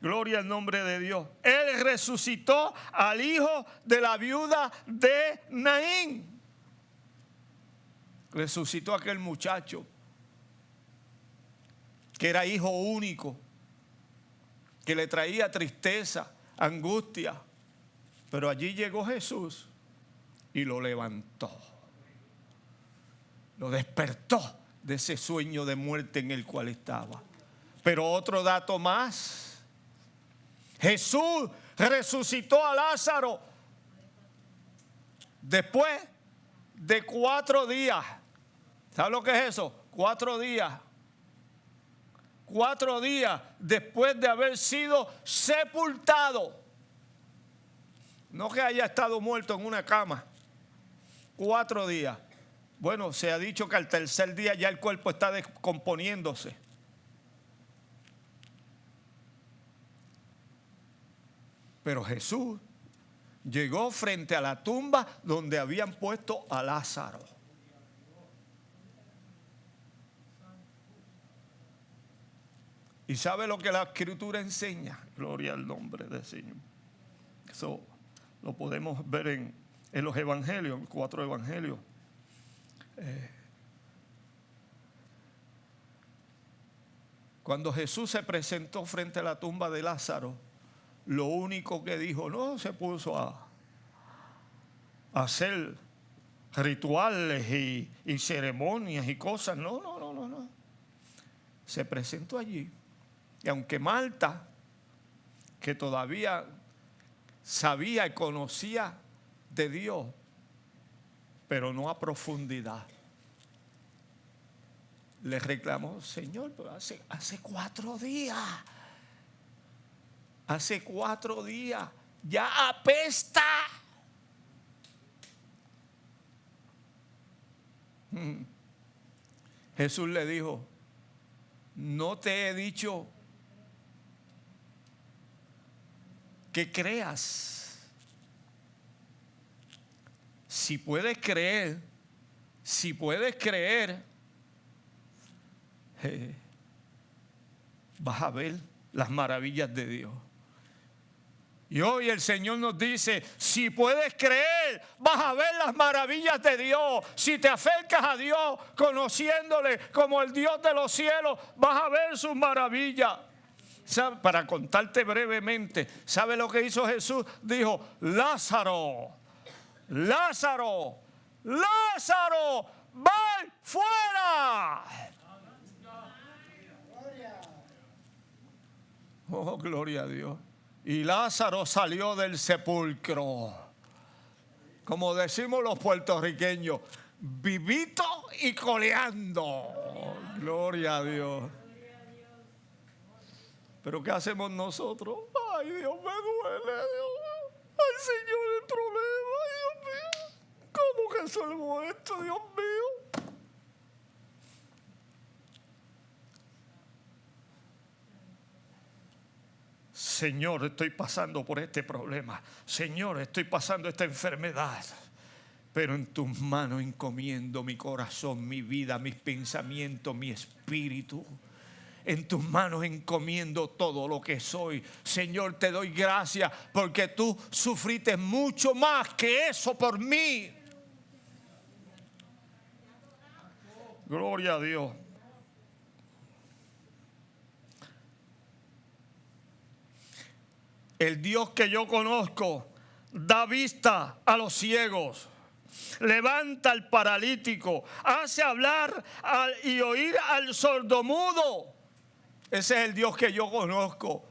Gloria al nombre de Dios. Él resucitó al hijo de la viuda de Naín. Resucitó a aquel muchacho que era hijo único, que le traía tristeza, angustia. Pero allí llegó Jesús y lo levantó. Lo despertó de ese sueño de muerte en el cual estaba. Pero otro dato más. Jesús resucitó a Lázaro después de 4 días. ¿Sabe lo que es eso? 4 días. 4 días después de haber sido sepultado. No que haya estado muerto en una cama. 4 días. Bueno, se ha dicho que al tercer día ya el cuerpo está descomponiéndose. Pero Jesús llegó frente a la tumba donde habían puesto a Lázaro. ¿Y sabe lo que la Escritura enseña? Gloria al nombre del Señor. Eso lo podemos ver en los evangelios, en 4 evangelios. Cuando Jesús se presentó frente a la tumba de Lázaro, lo único que dijo, no se puso a hacer rituales y ceremonias y cosas. No. Se presentó allí. Y aunque Marta, que todavía sabía y conocía de Dios, pero no a profundidad, le reclamó, Señor, pero hace 4 días. Hace 4 días. Ya apesta. Jesús le dijo, no te he dicho que creas. Si puedes creer, vas a ver las maravillas de Dios. Y hoy el Señor nos dice, si puedes creer, vas a ver las maravillas de Dios. Si te acercas a Dios, conociéndole como el Dios de los cielos, vas a ver sus maravillas. ¿Sabe? Para contarte brevemente, ¿sabe lo que hizo Jesús? Dijo, Lázaro, Lázaro, Lázaro, ven fuera. Oh, gloria a Dios. Y Lázaro salió del sepulcro. Como decimos los puertorriqueños, vivito y coleando. Gloria a Dios. Pero ¿qué hacemos nosotros? Ay, Dios, me duele, Dios. Ay, Señor, el problema, Dios mío. ¿Cómo resuelvo esto, Dios mío? Señor, estoy pasando por este problema. Señor, estoy pasando esta enfermedad. Pero en tus manos encomiendo mi corazón, mi vida, mis pensamientos, mi espíritu. En tus manos encomiendo todo lo que soy. Señor, te doy gracias porque tú sufriste mucho más que eso por mí. Gloria a Dios. El Dios que yo conozco da vista a los ciegos, levanta al paralítico, hace hablar y oír al sordomudo. Ese es el Dios que yo conozco.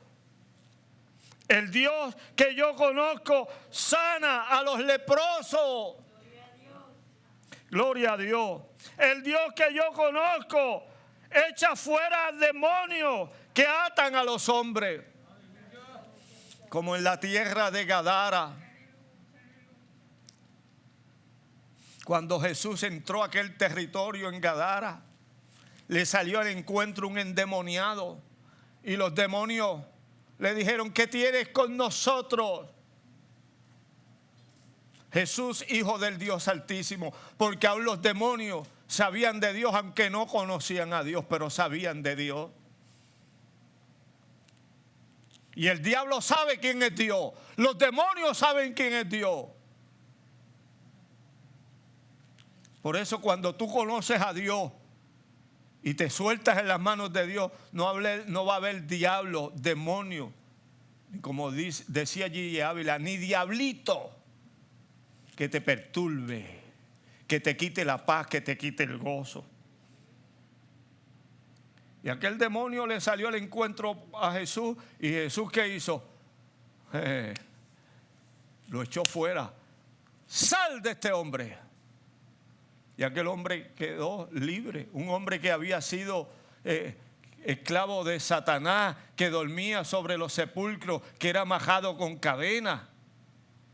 El Dios que yo conozco sana a los leprosos. Gloria a Dios. El Dios que yo conozco echa fuera demonios que atan a los hombres. Como en la tierra de Gadara. Cuando Jesús entró a aquel territorio en Gadara, le salió al encuentro un endemoniado. Y los demonios le dijeron, ¿qué tienes con nosotros? Jesús, hijo del Dios Altísimo. Porque aún los demonios sabían de Dios, aunque no conocían a Dios, pero sabían de Dios. Y el diablo sabe quién es Dios. Los demonios saben quién es Dios. Por eso cuando tú conoces a Dios y te sueltas en las manos de Dios, no va a haber diablo, demonio, como decía Gigi Ávila, ni diablito que te perturbe, que te quite la paz, que te quite el gozo. Y aquel demonio le salió al encuentro a Jesús. ¿Y Jesús qué hizo? Lo echó fuera. ¡Sal de este hombre! Y aquel hombre quedó libre. Un hombre que había sido esclavo de Satanás, que dormía sobre los sepulcros, que era majado con cadenas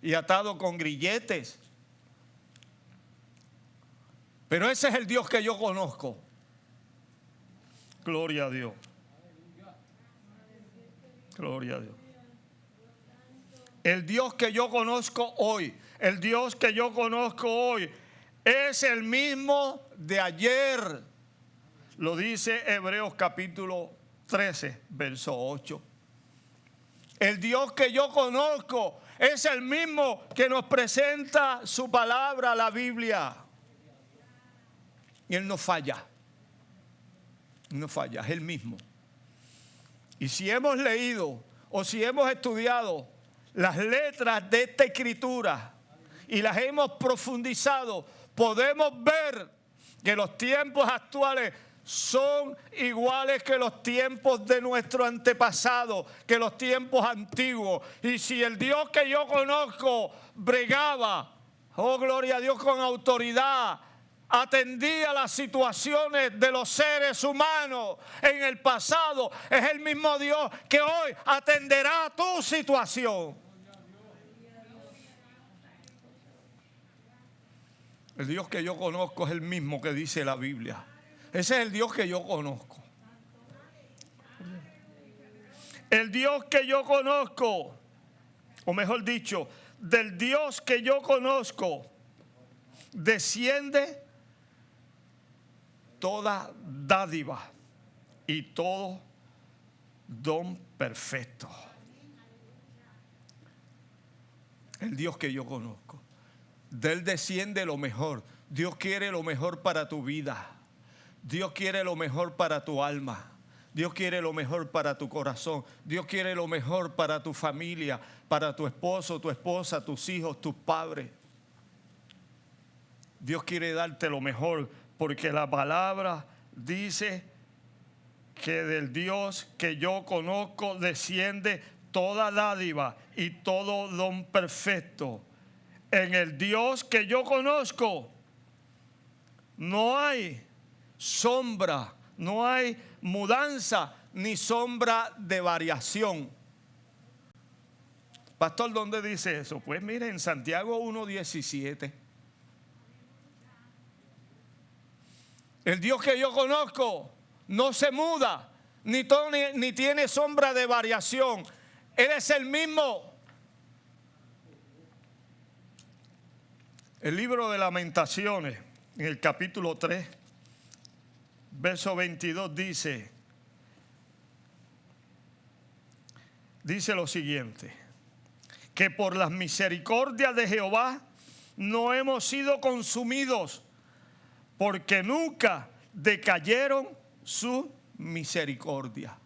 y atado con grilletes. Pero ese es el Dios que yo conozco. Gloria a Dios. Gloria a Dios. El Dios que yo conozco hoy, el Dios que yo conozco hoy, es el mismo de ayer. Lo dice Hebreos capítulo 13, verso 8. El Dios que yo conozco es el mismo que nos presenta su palabra, la Biblia. Y Él no falla. No falla, es el mismo. Y si hemos leído o si hemos estudiado las letras de esta escritura y las hemos profundizado, podemos ver que los tiempos actuales son iguales que los tiempos de nuestro antepasado, que los tiempos antiguos. Y si el Dios que yo conozco bregaba, oh gloria a Dios, con autoridad, atendía las situaciones de los seres humanos en el pasado, es el mismo Dios que hoy atenderá tu situación. El Dios que yo conozco es el mismo que dice la Biblia. Ese es el Dios que yo conozco. El Dios que yo conozco, o mejor dicho, del Dios que yo conozco, desciende toda dádiva y todo don perfecto. El Dios que yo conozco. De Él desciende lo mejor. Dios quiere lo mejor para tu vida. Dios quiere lo mejor para tu alma. Dios quiere lo mejor para tu corazón. Dios quiere lo mejor para tu familia, para tu esposo, tu esposa, tus hijos, tus padres. Dios quiere darte lo mejor, porque la palabra dice que del Dios que yo conozco desciende toda dádiva y todo don perfecto. En el Dios que yo conozco no hay sombra, no hay mudanza ni sombra de variación. Pastor, ¿dónde dice eso? Pues mire, en Santiago 1:17. El Dios que yo conozco no se muda, ni tiene sombra de variación. Él es el mismo. El libro de Lamentaciones, en el capítulo 3, verso 22, dice lo siguiente: que por las misericordias de Jehová no hemos sido consumidos, porque nunca decayeron su misericordia.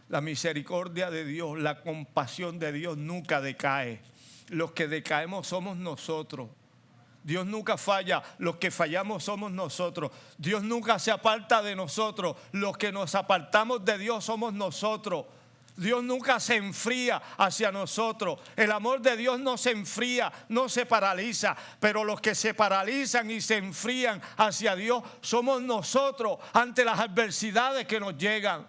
La misericordia de Dios, la compasión de Dios nunca decae. Los que decaemos somos nosotros. Dios nunca falla, los que fallamos somos nosotros. Dios nunca se aparta de nosotros, los que nos apartamos de Dios somos nosotros. Dios nunca se enfría hacia nosotros. El amor de Dios no se enfría, no se paraliza. Pero los que se paralizan y se enfrían hacia Dios somos nosotros ante las adversidades que nos llegan.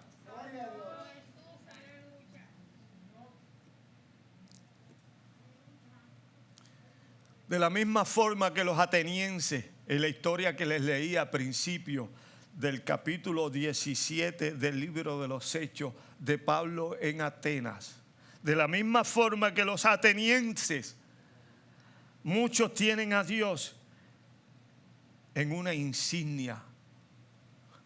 De la misma forma que los atenienses, en la historia que les leí al principio del capítulo 17 del libro de los Hechos de Pablo en Atenas, de la misma forma que los atenienses, muchos tienen a Dios en una insignia,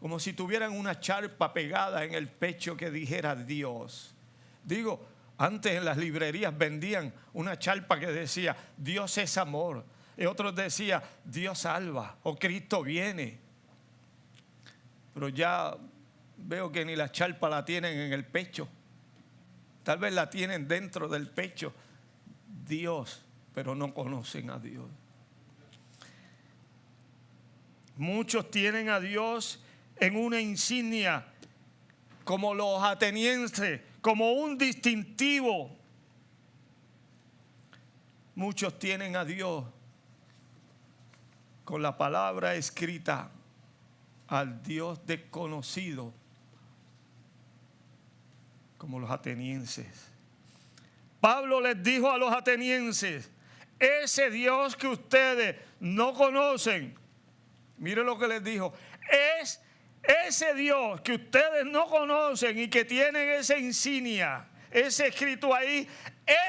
como si tuvieran una charpa pegada en el pecho que dijera Dios. Digo, antes en las librerías vendían una charpa que decía, Dios es amor. Y otros decían, Dios salva o Cristo viene. Pero ya veo que ni la charpa la tienen en el pecho. Tal vez la tienen dentro del pecho. Dios, pero no conocen a Dios. Muchos tienen a Dios en una insignia, como los atenienses, como un distintivo. Muchos tienen a Dios con la palabra escrita, al Dios desconocido, como los atenienses. Pablo les dijo a los atenienses, ese Dios que ustedes no conocen, mire lo que les dijo, es ese Dios que ustedes no conocen y que tienen esa insignia, ese escrito ahí,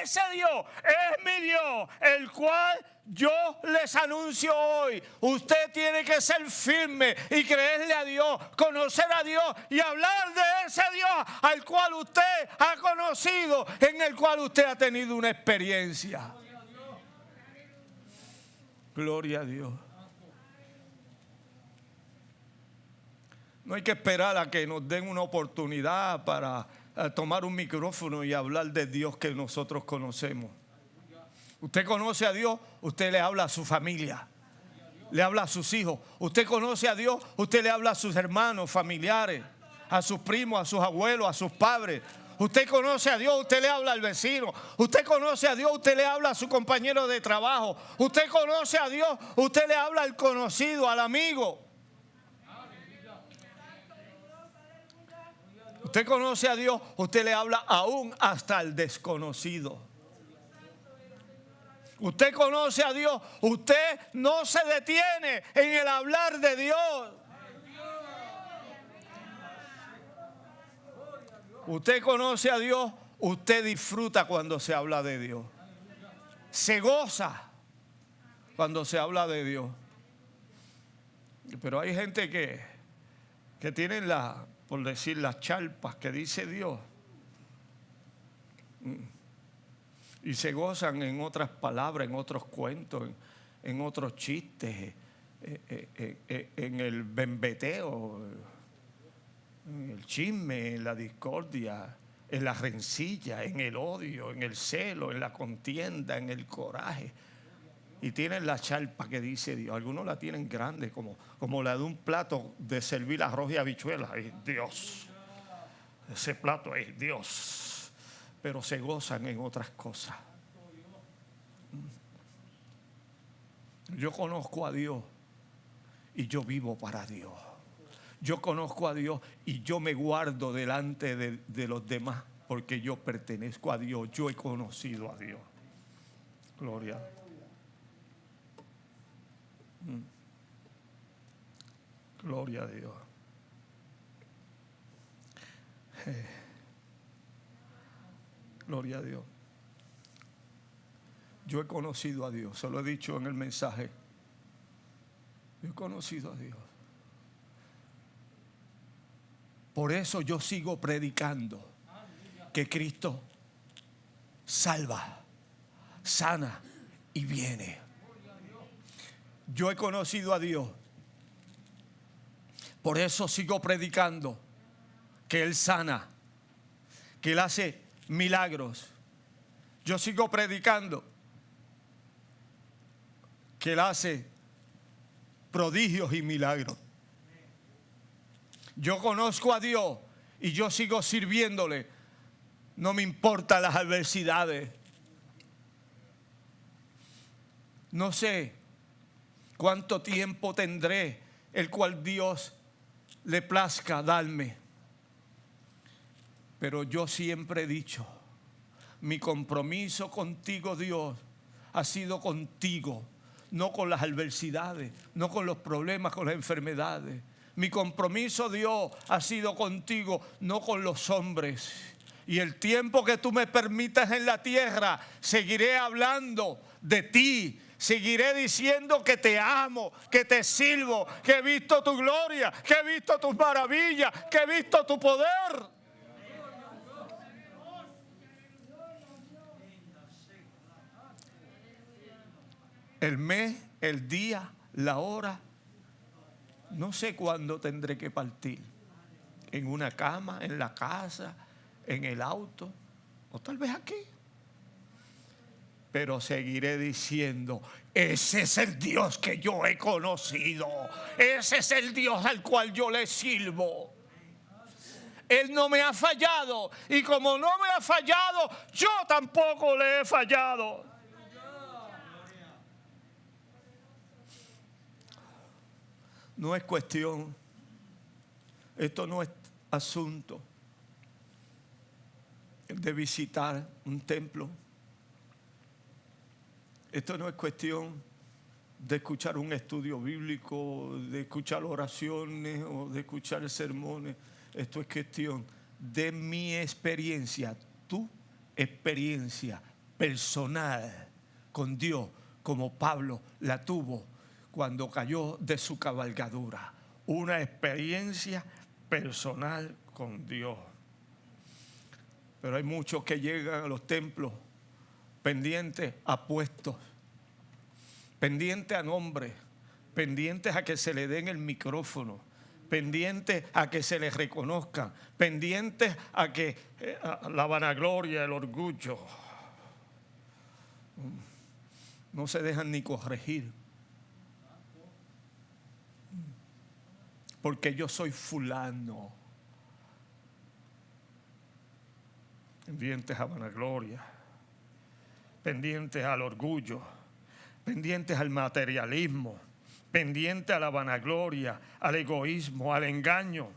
ese Dios es mi Dios, el cual yo les anuncio hoy. Usted tiene que ser firme y creerle a Dios, conocer a Dios y hablar de ese Dios al cual usted ha conocido, en el cual usted ha tenido una experiencia. Gloria a Dios. No hay que esperar a que nos den una oportunidad para tomar un micrófono y hablar de Dios que nosotros conocemos. Usted conoce a Dios, usted le habla a su familia, le habla a sus hijos. Usted conoce a Dios, usted le habla a sus hermanos, familiares, a sus primos, a sus abuelos, a sus padres. Usted conoce a Dios, usted le habla al vecino. Usted conoce a Dios, usted le habla a su compañero de trabajo. Usted conoce a Dios, usted le habla al conocido, al amigo. Usted conoce a Dios, usted le habla aún hasta al desconocido. Usted conoce a Dios, usted no se detiene en el hablar de Dios. Usted conoce a Dios, usted disfruta cuando se habla de Dios. Se goza cuando se habla de Dios. Pero hay gente que tienen por decir, las charpas que dice Dios. Y se gozan en otras palabras, en otros cuentos, en otros chistes, en el bembeteo, en el chisme, en la discordia, en la rencilla, en el odio, en el celo, en la contienda, en el coraje. Y tienen la charpa que dice Dios. Algunos la tienen grande, como la de un plato de servir arroz y habichuelas. Ay, Dios, ese plato es Dios. Pero se gozan en otras cosas. Yo conozco a Dios y yo vivo para Dios. Yo conozco a Dios y yo me guardo delante de los demás porque yo pertenezco a Dios. Yo he conocido a Dios. Gloria. Gloria a Dios. Gloria a Dios. Yo he conocido a Dios, se lo he dicho en el mensaje. Yo he conocido a Dios. Por eso yo sigo predicando que Cristo salva, sana y viene. Yo he conocido a Dios. Por eso sigo predicando que Él sana, que Él hace milagros. Yo sigo predicando que Él hace prodigios y milagros. Yo conozco a Dios y yo sigo sirviéndole. No me importan las adversidades. No sé cuánto tiempo tendré el cual Dios le plazca darme. Pero yo siempre he dicho, mi compromiso contigo, Dios, ha sido contigo, no con las adversidades, no con los problemas, con las enfermedades. Mi compromiso, Dios, ha sido contigo, no con los hombres. Y el tiempo que tú me permitas en la tierra, seguiré hablando de ti. Seguiré diciendo que te amo, que te sirvo, que he visto tu gloria, que he visto tus maravillas, que he visto tu poder. el mes, el día, la hora. No sé cuándo tendré que partir. En una cama, en la casa, en el auto, o tal vez aquí. Pero seguiré diciendo, ese es el Dios que yo he conocido. Ese es el Dios al cual yo le sirvo. Él no me ha fallado. Y como no me ha fallado, yo tampoco le he fallado. No es cuestión. Esto no es asunto de visitar un templo. Esto no es cuestión de escuchar un estudio bíblico, de escuchar oraciones o de escuchar sermones. Esto es cuestión de mi experiencia, tu experiencia personal con Dios, como Pablo la tuvo cuando cayó de su cabalgadura. Una experiencia personal con Dios. Pero hay muchos que llegan a los templos pendientes a puestos, pendientes a nombres, pendientes a que se le den el micrófono, pendientes a que se les reconozca, pendientes a que la vanagloria, el orgullo, no se dejan ni corregir. Porque yo soy fulano. Pendientes a vanagloria, pendientes al orgullo, pendientes al materialismo, pendientes a la vanagloria, al egoísmo, al engaño.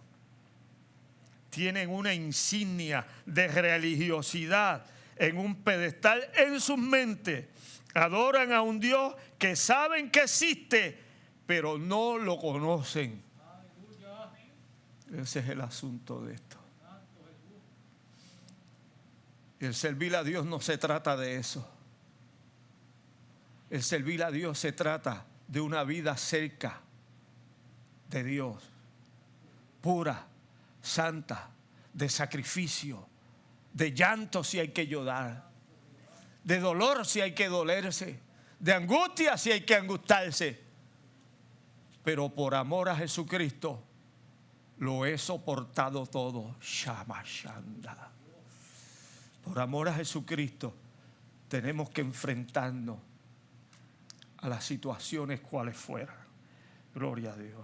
Tienen una insignia de religiosidad en un pedestal en sus mentes. Adoran a un Dios que saben que existe, pero no lo conocen. Ese es el asunto de esto. El servir a Dios no se trata de eso. El servir a Dios se trata de una vida cerca de Dios, pura, santa, de sacrificio, de llanto si hay que llorar, de dolor si hay que dolerse, de angustia si hay que angustiarse. Pero por amor a Jesucristo lo he soportado todo. Shamashanda. Por amor a Jesucristo tenemos que enfrentarnos a las situaciones cuales fueran. Gloria a Dios.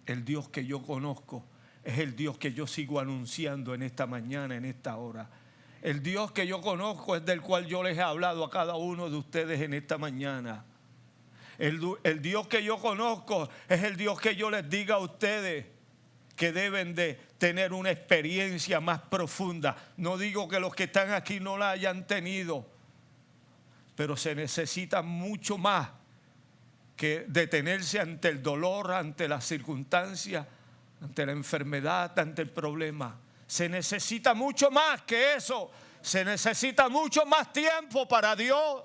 El Dios que yo conozco es el Dios que yo sigo anunciando en esta mañana, en esta hora. El Dios que yo conozco es del cual yo les he hablado a cada uno de ustedes en esta mañana. El Dios que yo conozco es el Dios que yo les diga a ustedes que deben de tener una experiencia más profunda. No digo que los que están aquí no la hayan tenido, pero se necesita mucho más que detenerse ante el dolor, ante las circunstancias, ante la enfermedad, ante el problema. Se necesita mucho más que eso. Se necesita mucho más tiempo para Dios.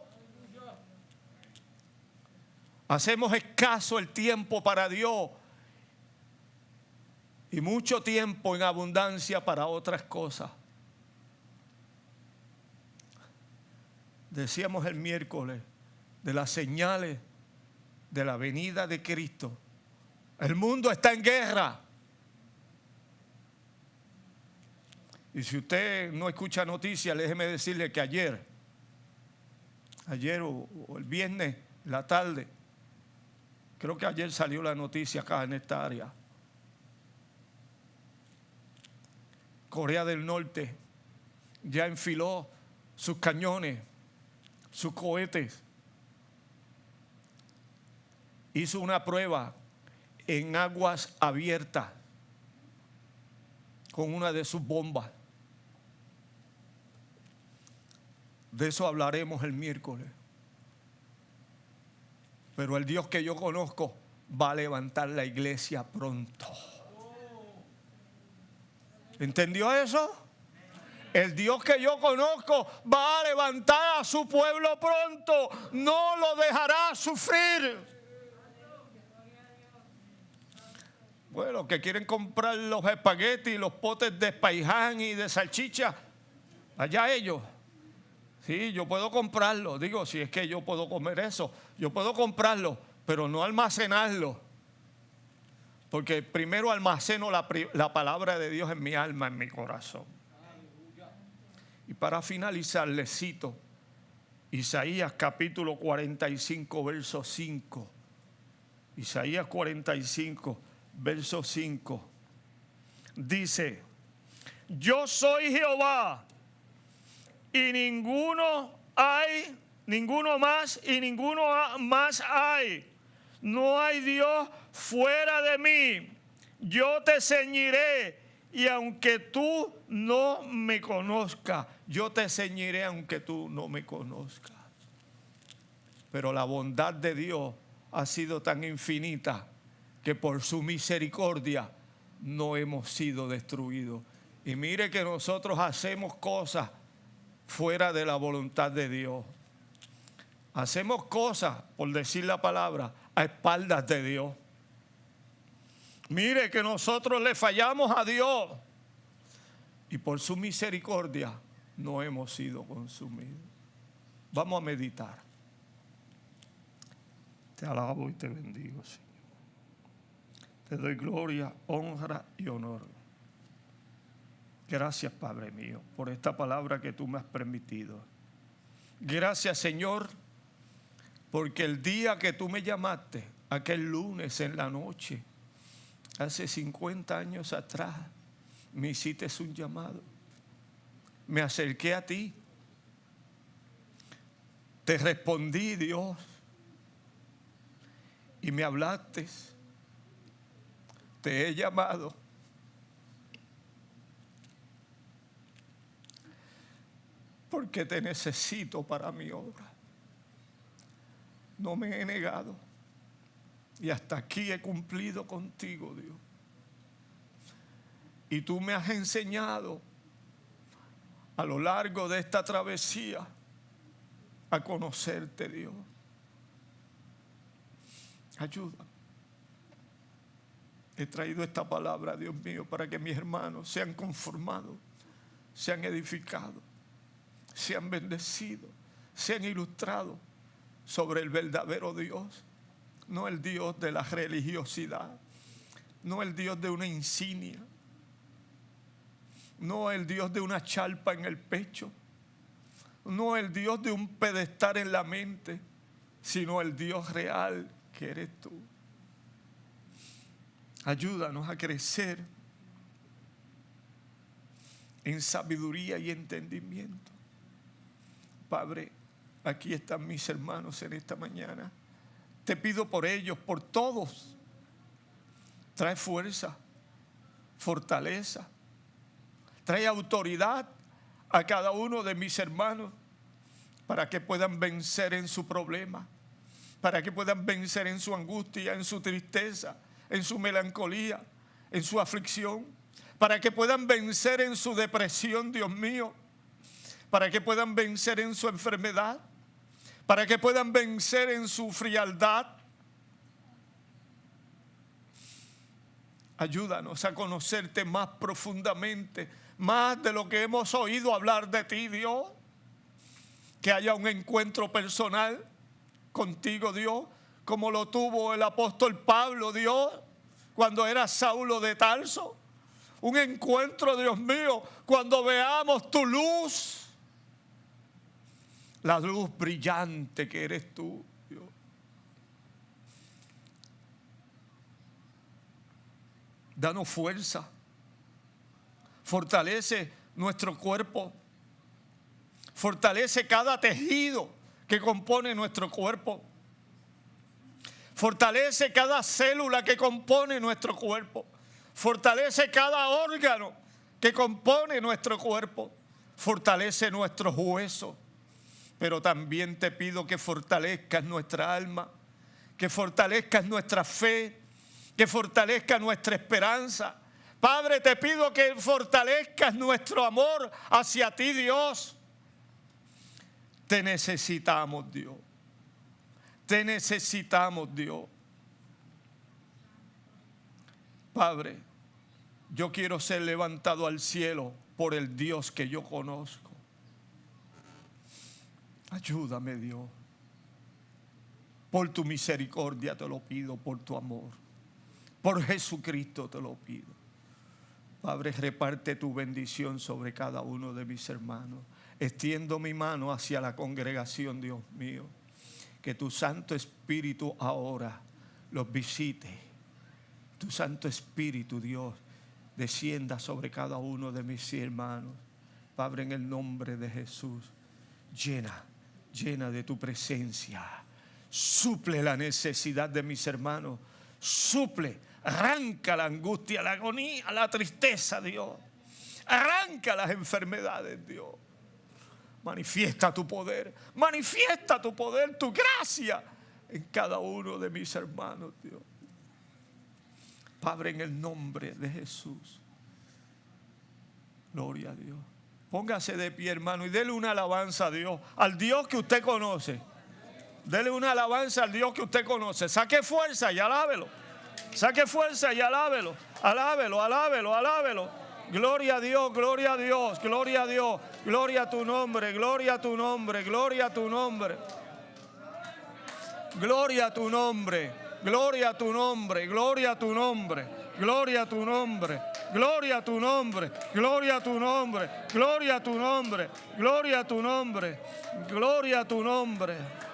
Hacemos escaso el tiempo para Dios y mucho tiempo en abundancia para otras cosas. Decíamos el miércoles de las señales de la venida de Cristo. El mundo está en guerra. Y si usted no escucha noticias, déjeme decirle que ayer o el viernes, la tarde, creo que ayer salió la noticia acá en esta área. Corea del Norte ya enfiló sus cañones, sus cohetes. Hizo una prueba en aguas abiertas con una de sus bombas. De eso hablaremos el miércoles. Pero el Dios que yo conozco va a levantar la iglesia pronto. ¿Entendió eso? El Dios que yo conozco va a levantar a su pueblo pronto. No lo dejará sufrir. Bueno, que quieren comprar los espaguetis, los potes de paiján y de salchicha, allá ellos. Sí, yo puedo comprarlo. Digo, si es que yo puedo comer eso, yo puedo comprarlo, pero no almacenarlo. Porque primero almaceno la palabra de Dios en mi alma, en mi corazón. Y para finalizar, les cito Isaías capítulo 45, verso 5. Isaías 45, verso 5. Dice: yo soy Jehová, y ninguno más hay. No hay Dios fuera de mí. Yo te ceñiré, y aunque tú no me conozcas, yo te ceñiré aunque tú no me conozcas. Pero la bondad de Dios ha sido tan infinita que por su misericordia no hemos sido destruidos. Y mire que nosotros hacemos cosas fuera de la voluntad de Dios. Hacemos cosas, por decir la palabra, a espaldas de Dios. Mire que nosotros le fallamos a Dios y por su misericordia no hemos sido consumidos. Vamos a meditar. Te alabo y te bendigo, Señor. Te doy gloria, honra y honor. Gracias, Padre mío, por esta palabra que tú me has permitido. Gracias, Señor, porque el día que tú me llamaste, aquel lunes en la noche, hace 50 años atrás, me hiciste un llamado. Me acerqué a ti. Te respondí, Dios, y me hablaste. Te he llamado. Porque te necesito para mi obra. No me he negado. Y hasta aquí he cumplido contigo, Dios. Y tú me has enseñado a lo largo de esta travesía a conocerte, Dios. Ayuda. He traído esta palabra, Dios mío, para que mis hermanos sean conformados, sean edificados, sean bendecidos, sean ilustrados sobre el verdadero Dios, no el Dios de la religiosidad, no el Dios de una insignia, no el Dios de una charpa en el pecho, no el Dios de un pedestal en la mente, sino el Dios real que eres tú. Ayúdanos a crecer en sabiduría y entendimiento. Padre, aquí están mis hermanos en esta mañana. Te pido por ellos, por todos. Trae fuerza, fortaleza. Trae autoridad a cada uno de mis hermanos para que puedan vencer en su problema, para que puedan vencer en su angustia, en su tristeza, en su melancolía, en su aflicción, para que puedan vencer en su depresión, Dios mío, para que puedan vencer en su enfermedad, para que puedan vencer en su frialdad. Ayúdanos a conocerte más profundamente, más de lo que hemos oído hablar de ti, Dios. Que haya un encuentro personal contigo, Dios, como lo tuvo el apóstol Pablo, Dios, cuando era Saulo de Tarso. Un encuentro, Dios mío, cuando veamos tu luz, la luz brillante que eres tú, Dios. Danos fuerza, fortalece nuestro cuerpo, fortalece cada tejido que compone nuestro cuerpo, fortalece cada célula que compone nuestro cuerpo, fortalece cada órgano que compone nuestro cuerpo, fortalece nuestros huesos. Pero también te pido que fortalezcas nuestra alma, que fortalezcas nuestra fe, que fortalezcas nuestra esperanza. Padre, te pido que fortalezcas nuestro amor hacia ti, Dios. Te necesitamos, Dios. Te necesitamos, Dios. Padre, yo quiero ser levantado al cielo por el Dios que yo conozco. Ayúdame, Dios. Por tu misericordia te lo pido, por tu amor. Por Jesucristo te lo pido. Padre, reparte tu bendición sobre cada uno de mis hermanos. Extiendo mi mano hacia la congregación, Dios mío. Que tu Santo Espíritu ahora los visite. Tu Santo Espíritu, Dios, descienda sobre cada uno de mis hermanos. Padre, en el nombre de Jesús, llena de tu presencia. Suple la necesidad de mis hermanos. Suple, arranca la angustia, la agonía, la tristeza, Dios. Arranca las enfermedades, Dios. Manifiesta tu poder, tu gracia en cada uno de mis hermanos, Dios. Padre, en el nombre de Jesús. Gloria a Dios. Póngase de pie, hermano, y dele una alabanza a Dios, al Dios que usted conoce. Dele una alabanza al Dios que usted conoce. Saque fuerza y alábelo. Saque fuerza y alábelo. Alábelo, alábelo, alábelo. Gloria a Dios, gloria a Dios, gloria a Dios. Gloria a tu nombre, gloria a tu nombre, gloria a tu nombre. Gloria a tu nombre, gloria a tu nombre, gloria a tu nombre, gloria a tu nombre, gloria a tu nombre, gloria a tu nombre, gloria a tu nombre, gloria a tu nombre, gloria a tu nombre.